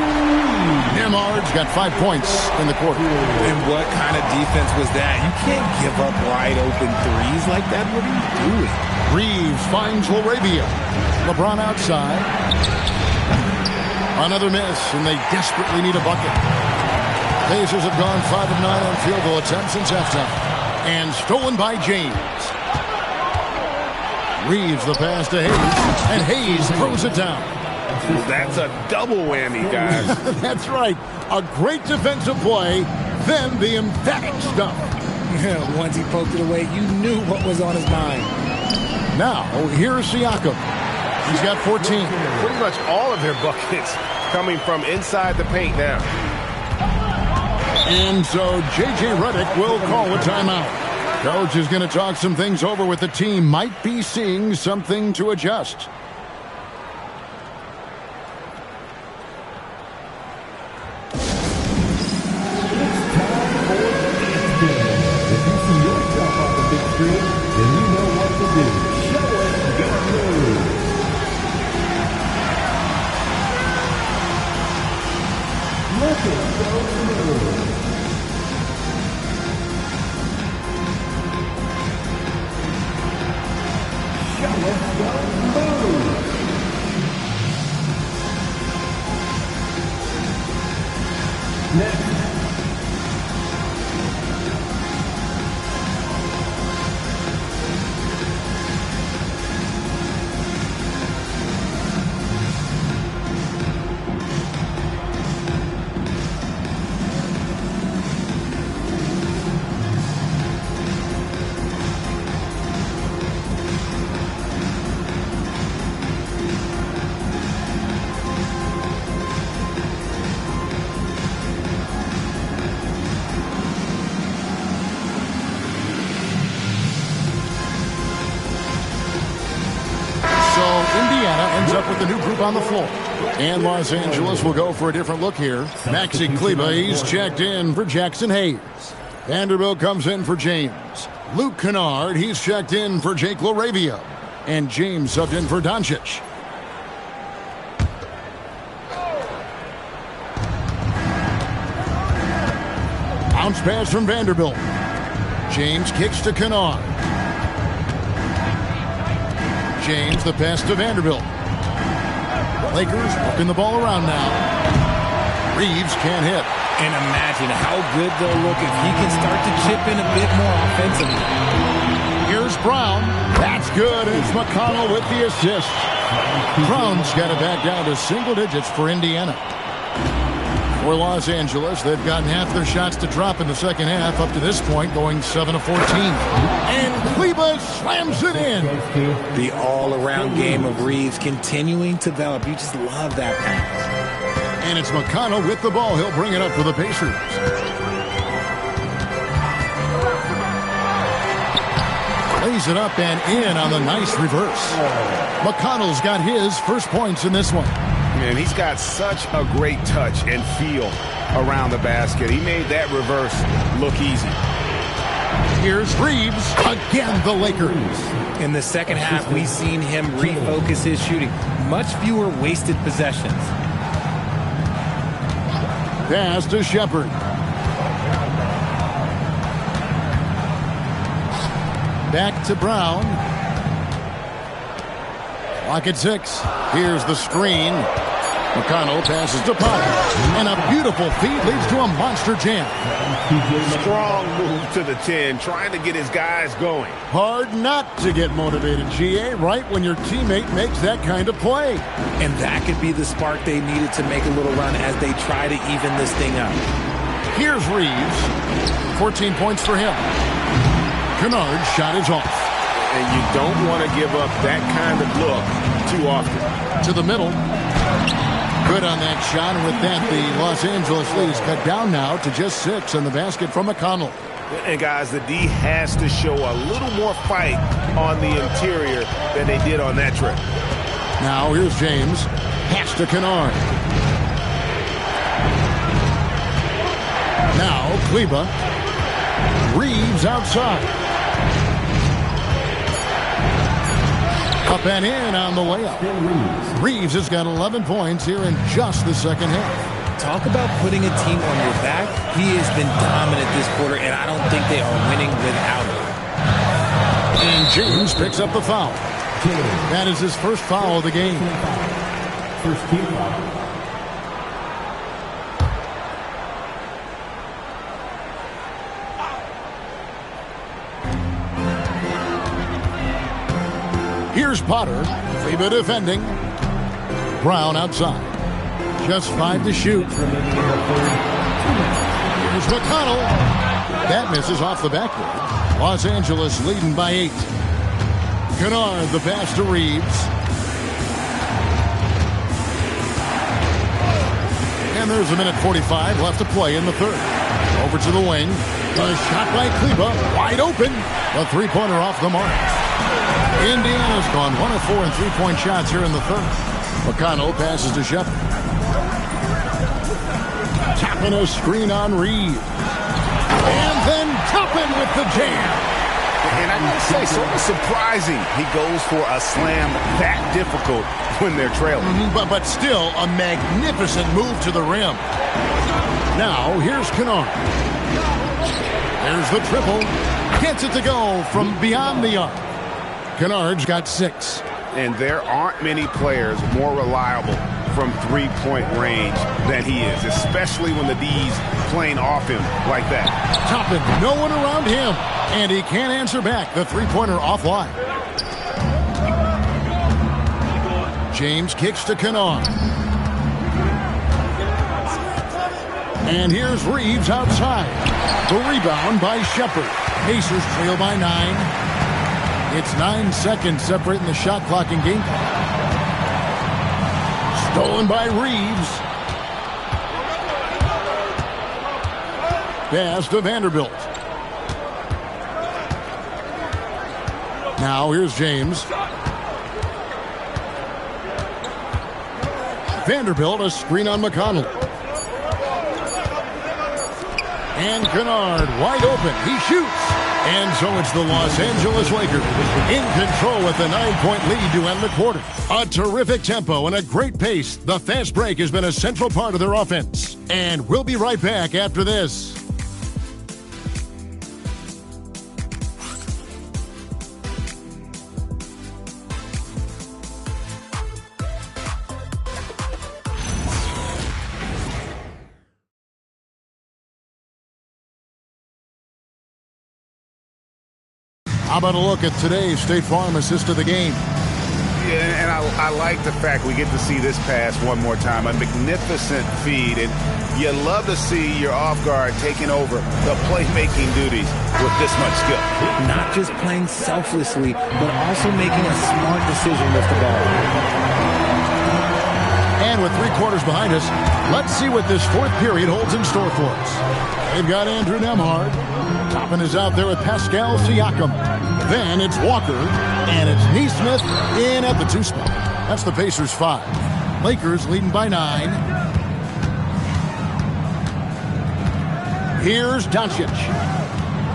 Nembhard's got 5 points in the quarter. And what kind of defense was that? You can't give up wide open threes like that. What are you doing? Reeves finds LaRavia. LeBron outside. Another miss, and they desperately need a bucket. Pacers have gone 5 of 9 on field goal attempts since halftime. And stolen by James. Reeves the pass to Hayes, and Hayes throws it down. That's a double whammy, guys. That's right. A great defensive play, then the emphatic stuff. Once he poked it away, you knew what was on his mind. Now, here's Siakam. He's got 14. Pretty much all of their buckets coming from inside the paint now. And so J.J. Redick will call a timeout. Coach is going to talk some things over with the team. Might be seeing something to adjust. With the new group on the floor. And Los Angeles will go for a different look here. Maxi Kleber, he's checked in for Jackson Hayes. Vanderbilt comes in for James. Luke Kennard, he's checked in for Jake LaRavia. And James subbed in for Doncic. Bounce pass from Vanderbilt. James kicks to Kennard. James, the pass to Vanderbilt. Lakers working the ball around now. Reeves can't hit. And imagine how good they'll look if he can start to chip in a bit more offensively. Here's Brown. That's good. It's McConnell with the assist. Brown's got it back down to single digits for Indiana. For Los Angeles, they've gotten half their shots to drop in the second half up to this point, going 7 of 14. And Kleber slams it in. The all-around game of Reeves continuing to develop. You just love that pass. And it's McConnell with the ball. He'll bring it up for the Pacers. Lays it up and in on the nice reverse. McConnell's got his first points in this one. Man, he's got such a great touch and feel around the basket. He made that reverse look easy. Here's Reeves. Again, the Lakers. In the second half, we've seen him refocus his shooting. Much fewer wasted possessions. Pass to Shepard. Back to Brown. Clock at 6. Here's the screen. McConnell passes to Potter. And a beautiful feed leads to a monster jam. Strong move to the 10, trying to get his guys going. Hard not to get motivated, GA, right when your teammate makes that kind of play. And that could be the spark they needed to make a little run as they try to even this thing up. Here's Reeves. 14 points for him. Kennard's shot is off. And you don't want to give up that kind of look too often. To the middle. Good on that shot, and with that, the Los Angeles lead's cut down now to just 6 on the basket from McConnell. And, guys, the D has to show a little more fight on the interior than they did on that trip. Now, here's James. Pass to Kennard. Now, Kleber. Reeves outside. Up and in on the layup. Reeves has got 11 points here in just the second half. Talk about putting a team on your back. He has been dominant this quarter, and I don't think they are winning without him. And James picks up the foul. That is his first foul of the game. First team foul. Here's Potter. Kleber defending. Brown outside. Just 5 to shoot. Here's McConnell. That misses off the backboard. Los Angeles leading by 8. Kennard, the pass to Reeves. And there's a minute 45 left to play in the third. Over to the wing. The shot by Kleba, wide open. The three-pointer off the mark. Indiana's gone 1 of 4 in three-point shots here in the third. McConnell passes to Shepard. Toppin a screen on Reed. And then Toppin with the jam. And I gotta say, sort of surprising he goes for a slam that difficult when they're trailing. But still a magnificent move to the rim. Now here's Kunad. There's the triple. Gets it to go from beyond the arc. Kunad's got 6. And there aren't many players more reliable from three-point range than he is, especially when the D's playing off him like that. Toppin, no one around him, and he can't answer back. The three-pointer offline. James kicks to Kunad. And here's Reeves outside. The rebound by Shepard. Pacers trail by 9. It's 9 seconds separating the shot clock and game clock. Stolen by Reeves. Pass to Vanderbilt. Now here's James. Vanderbilt, a screen on McConnell. And Kunad wide open. He shoots. And so it's the Los Angeles Lakers in control with a 9-point lead to end the quarter. A terrific tempo and a great pace. The fast break has been a central part of their offense. And we'll be right back after this. How about a look at today's State Farm assist of the game? Yeah, and I like the fact we get to see this pass one more time. A magnificent feed, and you love to see your off guard taking over the playmaking duties with this much skill. Not just playing selflessly, but also making a smart decision with the ball. And with 3 quarters behind us, let's see what this fourth period holds in store for us. They've got Andrew Nembhard. Toppin is out there with Pascal Siakam. Then it's Walker, and it's Neesmith in at the 2 spot. That's the Pacers 5. Lakers leading by 9. Here's Doncic.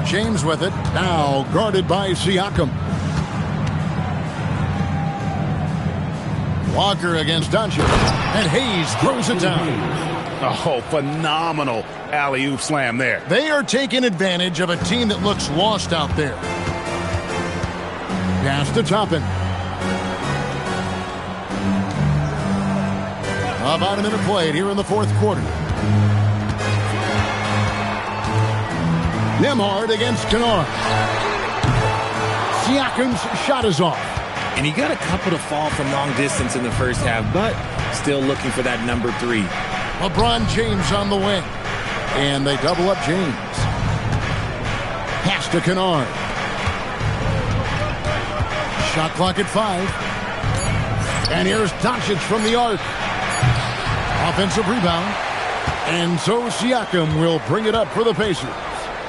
James with it, now guarded by Siakam. Walker against Doncic, and Hayes throws it down. Oh, phenomenal alley-oop slam there. They are taking advantage of a team that looks lost out there. Pass to Toppin. About a minute played here in the fourth quarter. Nembhard against Kunad. Siakam's shot is off. And he got a couple to fall from long distance in the first half, but still looking for that number 3. LeBron James on the wing. And they double up James. Pass to Kunad. Shot clock at 5. And here's Doncic from the arc. Offensive rebound. And so Siakam will bring it up for the Pacers.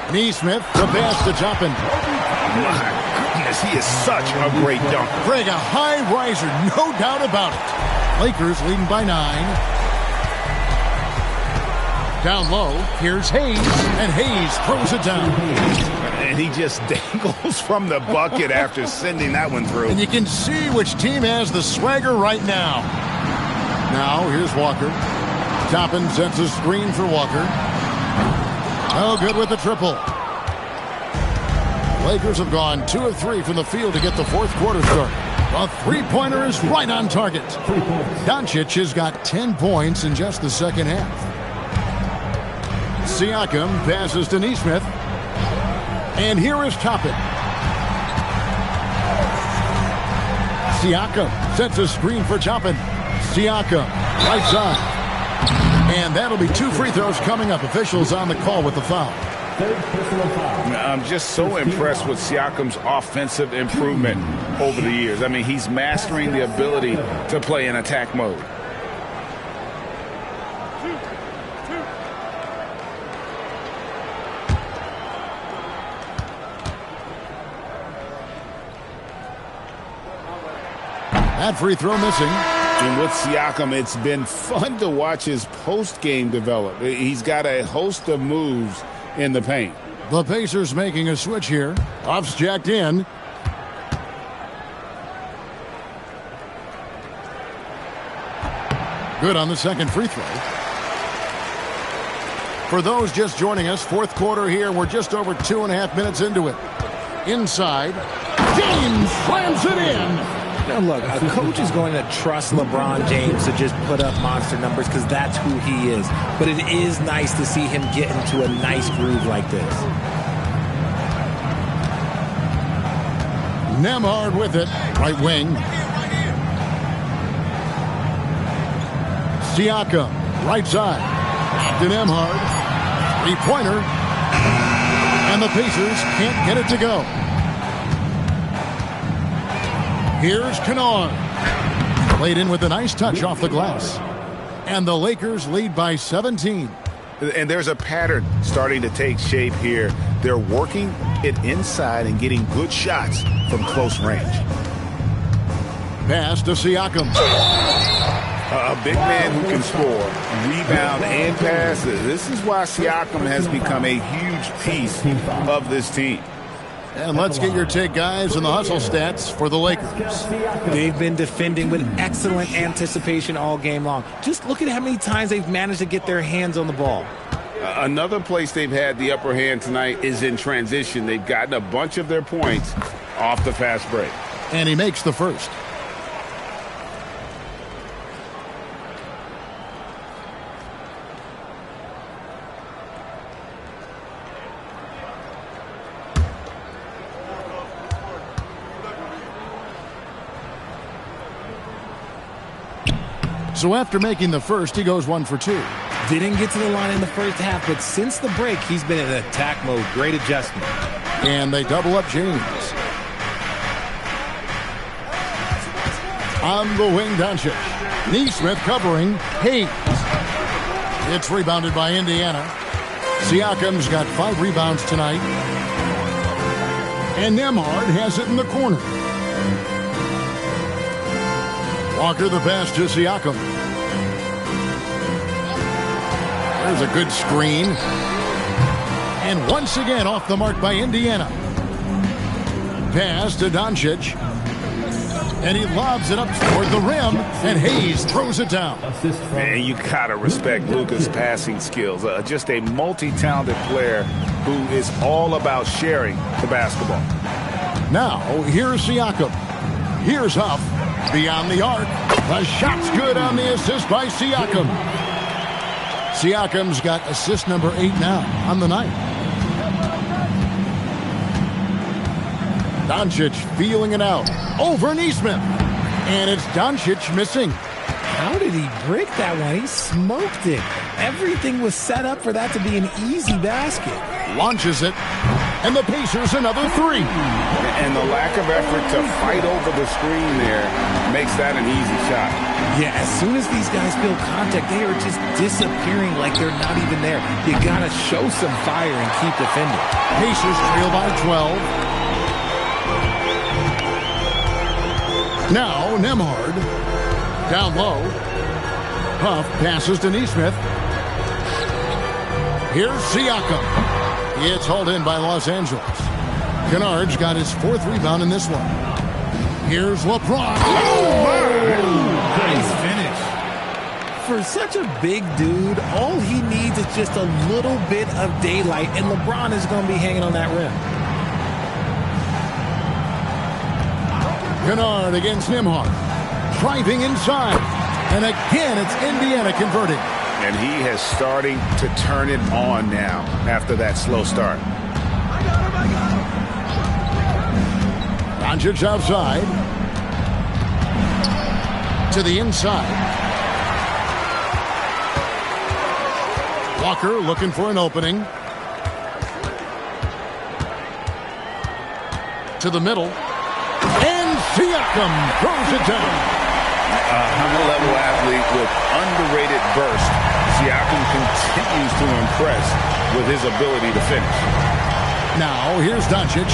Neesmith, the pass to Toppin. My goodness, he is such a great dunk. Greg, a high riser, no doubt about it. Lakers leading by 9. Down low, here's Hayes, and Hayes throws it down. And he just dangles from the bucket after sending that one through. And you can see which team has the swagger right now. Now, here's Walker. Toppin sets a screen for Walker. Oh, good with the triple. Lakers have gone 2 of 3 from the field to get the fourth quarter started. A three-pointer is right on target. Doncic has got 10 points in just the second half. Siakam passes to Neesmith. And here is Toppin. Siakam sets a screen for Toppin. Siakam, right side. And that'll be 2 free throws coming up. Officials on the call with the foul. I'm just so impressed with Siakam's offensive improvement over the years. I mean, he's mastering the ability to play in attack mode. That free throw missing. And with Siakam, it's been fun to watch his post-game develop. He's got a host of moves in the paint. The Pacers making a switch here. Huff's jacked in. Good on the second free throw. For those just joining us, fourth quarter here. We're just over 2.5 minutes into it. Inside, James slams it in. Now look, a coach is going to trust LeBron James to just put up monster numbers because that's who he is. But it is nice to see him get into a nice groove like this. Nembhard with it, right wing. Siakam, right side. To Nembhard, three-pointer. And the Pacers can't get it to go. Here's Kunad. Played in with a nice touch off the glass. And the Lakers lead by 17. And there's a pattern starting to take shape here. They're working it inside and getting good shots from close range. Pass to Siakam. A big man who can score, rebound, and pass. This is why Siakam has become a huge piece of this team. And let's get your take, guys, on the hustle stats for the Lakers. They've been defending with excellent anticipation all game long. Just look at how many times they've managed to get their hands on the ball. Another place they've had the upper hand tonight is in transition. They've gotten a bunch of their points off the fast break. And he makes the first. So after making the first, he goes 1 for 2. Didn't get to the line in the first half, but since the break, he's been in attack mode. Great adjustment. And they double up James. On the wing, Doncic. Neesmith covering Hayes. It's rebounded by Indiana. Siakam's got 5 rebounds tonight. And Nembhard has it in the corner. Walker the pass to Siakam. There's a good screen. And once again off the mark by Indiana. Pass to Doncic. And he lobs it up toward the rim. And Hayes throws it down. Man, you gotta respect Luka's passing skills. Just a multi-talented player who is all about sharing the basketball. Now, here's Siakam. Here's Huff. Beyond the arc. The shot's good on the assist by Siakam. Siakam's got assist number 8 now on the night. Doncic feeling it out. Over Neesmith. And it's Doncic missing. How did he break that one? He smoked it. Everything was set up for that to be an easy basket. Launches it. And the Pacers another 3. And the lack of effort to fight over the screen there makes that an easy shot. Yeah, as soon as these guys feel contact, they are just disappearing like they're not even there. You gotta show some fire and keep defending. Pacers trail by 12. Now Nembhard. Down low. Huff passes to Neesmith. Here's Siakam. It's hauled in by Los Angeles. Kunad's got his 4th rebound in this one. Here's LeBron. Nice finish. For such a big dude, all he needs is just a little bit of daylight, and LeBron is going to be hanging on that rim. Kunad against Nembhard. Driving inside. And again, it's Indiana converting. And he has starting to turn it on now after that slow start. Doncic outside. To the inside. Walker looking for an opening. To the middle. And Siakam throws it down. A high-level athlete with underrated burst. Siakam continues to impress with his ability to finish. Now, here's Doncic.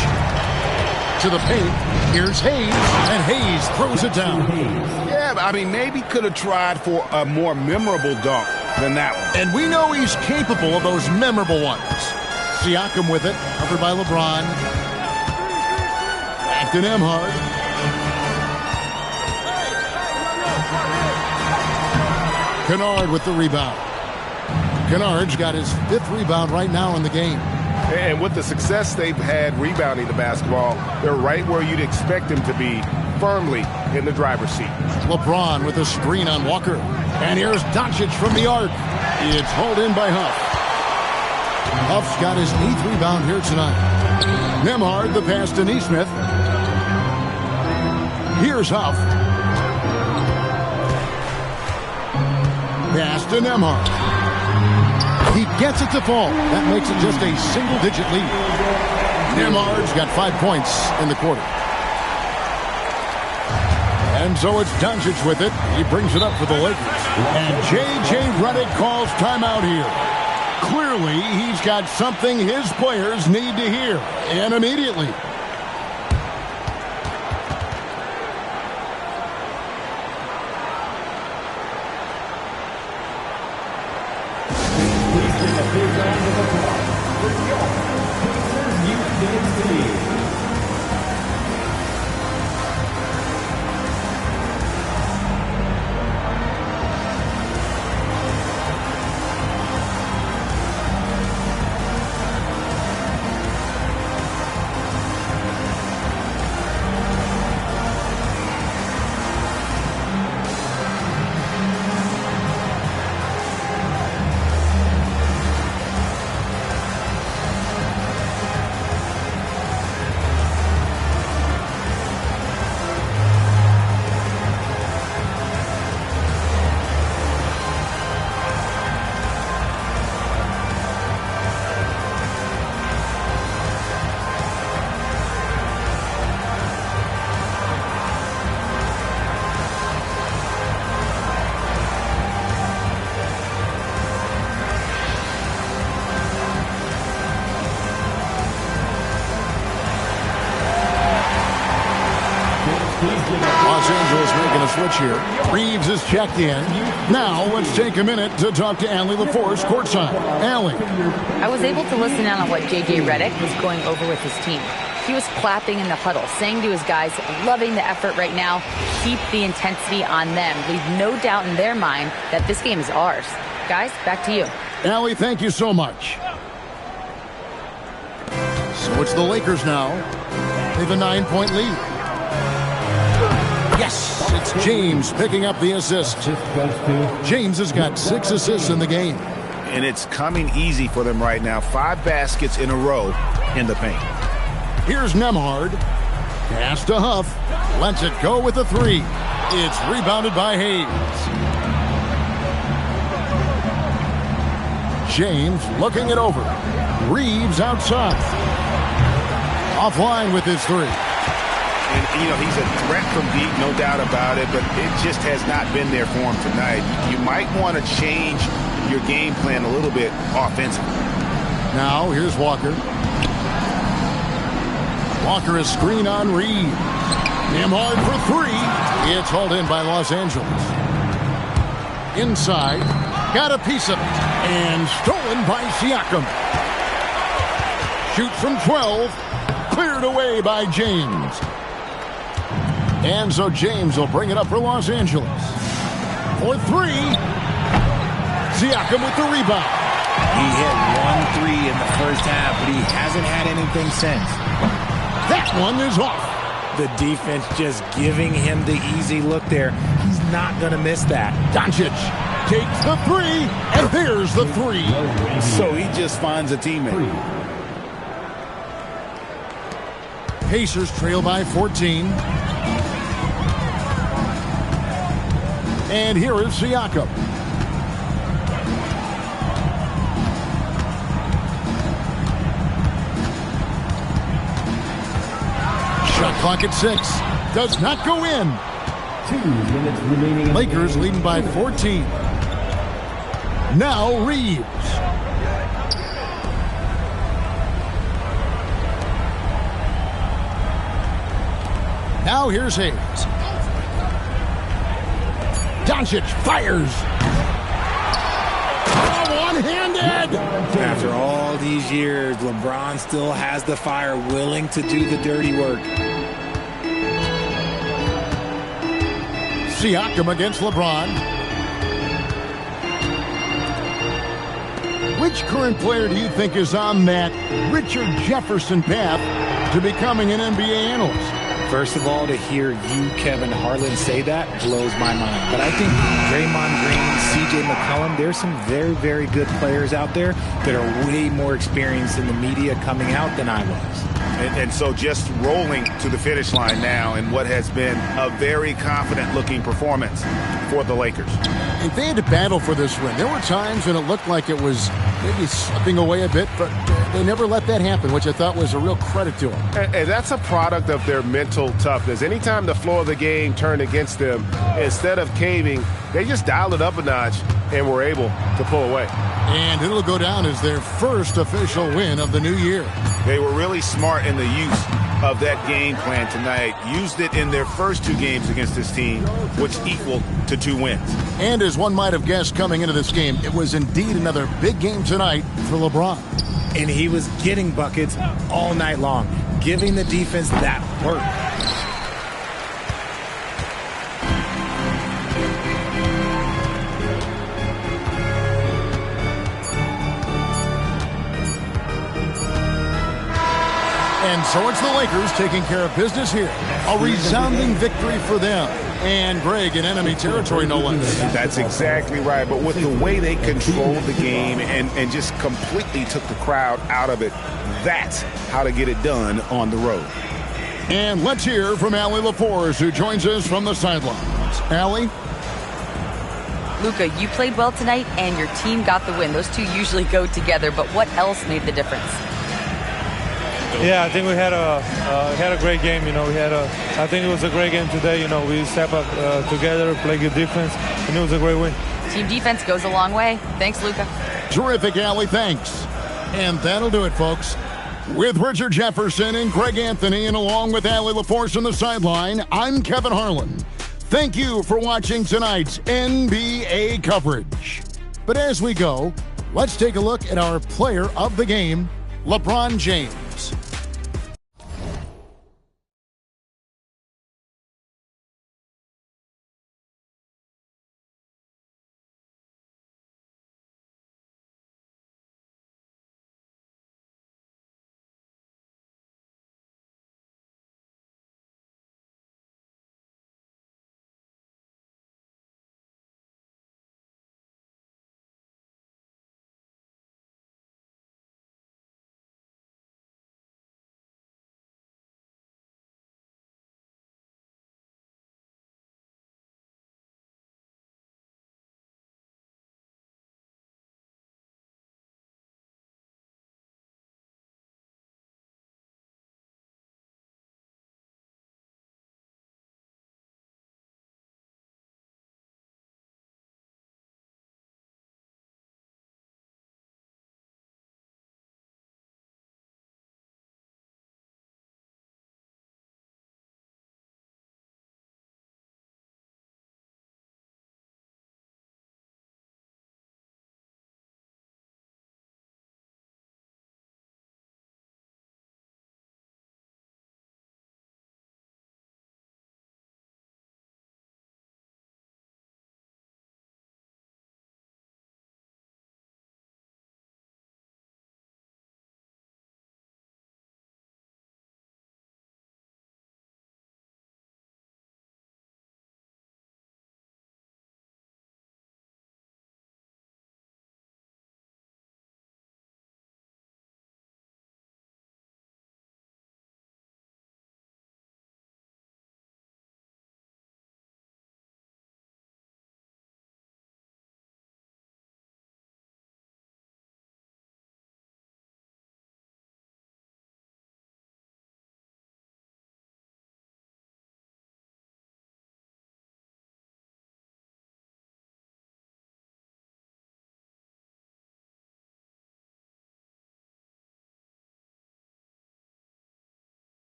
to the paint. Here's Hayes, and Hayes throws it down. Yeah, I mean, maybe could have tried for a more memorable dunk than that one. And we know he's capable of those memorable ones. Siakam with it, covered by LeBron. Back to Nembhard. Kunad with the rebound. Kunad's got his 5th rebound right now in the game. And with the success they've had rebounding the basketball, they're right where you'd expect them to be, firmly in the driver's seat. LeBron with a screen on Walker. And here's Doncic from the arc. It's hauled in by Huff. Huff's got his 8th rebound here tonight. Nembhard, the pass to Nesmith. Here's Huff. Pass to Nembhard. He gets it to fall. That makes it just a single-digit lead. Nembhard's got 5 points in the quarter. And so it's Doncic with it. He brings it up for the Lakers. And J.J. Redick calls timeout here. Clearly, he's got something his players need to hear. And immediately. Los Angeles making a switch here. Reeves is checked in. Now let's take a minute to talk to Allie LaForce courtside. Allie. I was able to listen in on what J.J. Redick was going over with his team. He was clapping in the huddle, saying to his guys, loving the effort right now, keep the intensity on them. Leave no doubt in their mind that this game is ours. Guys, back to you. Allie, thank you so much. So it's the Lakers now. They have a 9-point lead. Yes, it's James picking up the assist. James has got 6 assists in the game. And it's coming easy for them right now. 5 baskets in a row in the paint. Here's Nembhard. Pass to Huff. Lets it go with a 3. It's rebounded by Hayes. James looking it over. Reeves outside. Offline with his 3. And, you know, he's a threat from deep, no doubt about it, but it just has not been there for him tonight. You might want to change your game plan a little bit offensively. Now, here's Walker. Walker is screen on Reed. Nembhard for 3. It's hauled in by Los Angeles. Inside. Got a piece of it. And stolen by Siakam. Shoots from 12. Cleared away by James. And so James will bring it up for Los Angeles. For 3. Siakam with the rebound. He hit 1 3 in the first half, but he hasn't had anything since. That one is off. The defense just giving him the easy look there. He's not going to miss that. Doncic takes the 3, and there's the 3. So he just finds a teammate. Pacers trail by 14. And here is Siakam. Shot clock at 6. Does not go in. 2 minutes remaining. Lakers leading by 14. Now Reeves. Now here's Hayes. Doncic fires. One-handed. After all these years, LeBron still has the fire, willing to do the dirty work. Siakam against LeBron. Which current player do you think is on that Richard Jefferson path to becoming an NBA analyst? First of all, to hear you, Kevin Harlan, say that blows my mind. But I think Draymond Green, C.J. McCollum, there's some very, very good players out there that are way more experienced in the media coming out than I was. And so just rolling to the finish line now in what has been a very confident-looking performance for the Lakers. If they had to battle for this win, there were times when it looked like it was maybe slipping away a bit, but they never let that happen, which I thought was a real credit to them. And that's a product of their mental toughness. Anytime the floor of the game turned against them, instead of caving, they just dialed it up a notch and were able to pull away. And it'll go down as their first official win of the new year. They were really smart in the use of that game plan tonight. Used it in their first 2 games against this team, which equaled to 2 wins. And as one might have guessed coming into this game, it was indeed another big game tonight for LeBron. And he was getting buckets all night long, giving the defense that work. And so it's the Lakers taking care of business here. A resounding victory for them. And Greg in enemy territory, no less. That's exactly right. But with the way they controlled the game and just completely took the crowd out of it, that's how to get it done on the road. And let's hear from Allie LaForce, who joins us from the sidelines. Allie? Luka, you played well tonight, and your team got the win. Those two usually go together, but what else made the difference? Yeah, I think we had a great game. I think it was a great game today. We step up together, play good defense, and it was a great win. Team defense goes a long way. Thanks, Luka. Terrific, Allie. Thanks. And that'll do it, folks. With Richard Jefferson and Greg Anthony, and along with Allie LaForce on the sideline, I'm Kevin Harlan. Thank you for watching tonight's NBA coverage. But as we go, let's take a look at our player of the game, LeBron James.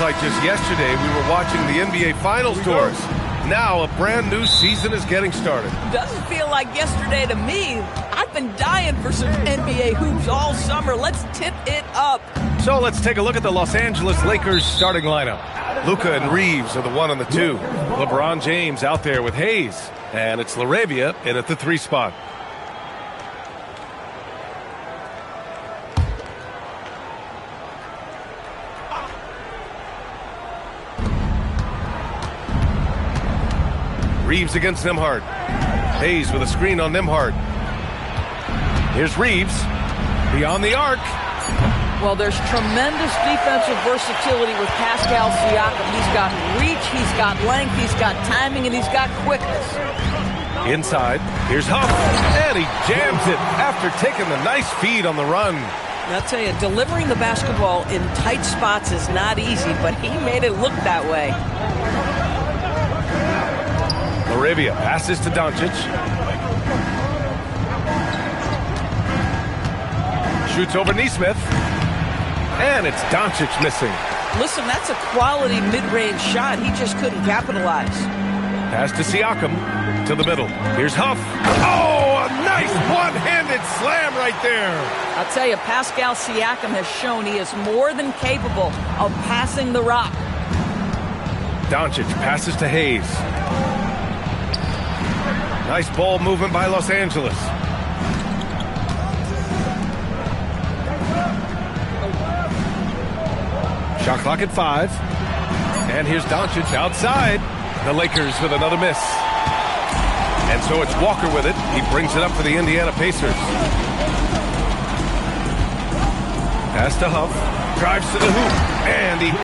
like just yesterday we were watching the NBA Finals tours. Now a brand new season is getting started. Doesn't feel like yesterday to me. I've been dying for some NBA hoops all summer. Let's tip it up. So let's take a look at the Los Angeles Lakers starting lineup. Luka and Reeves are the 1 and the 2. LeBron James out there with Hayes. And it's LaRavia in at the 3 spot. Reeves against Nembhard. Hayes with a screen on Nembhard. Here's Reeves. Beyond the arc. Well, there's tremendous defensive versatility with Pascal Siakam. He's got reach, he's got length, he's got timing, and he's got quickness. Inside. Here's Huff. And he jams it after taking the nice feed on the run. I'll tell you, delivering the basketball in tight spots is not easy, but he made it look that way. LaRavia passes to Doncic. Shoots over Nesmith. And it's Doncic missing. Listen, that's a quality mid-range shot. He just couldn't capitalize. Pass to Siakam. To the middle. Here's Huff. Oh, a nice one-handed slam right there. I'll tell you, Pascal Siakam has shown he is more than capable of passing the rock. Doncic passes to Hayes. Nice ball movement by Los Angeles. Shot clock at 5. And here's Doncic outside. The Lakers with another miss. And so it's Walker with it. He brings it up for the Indiana Pacers. Pass to Huff. Drives to the hoop. And he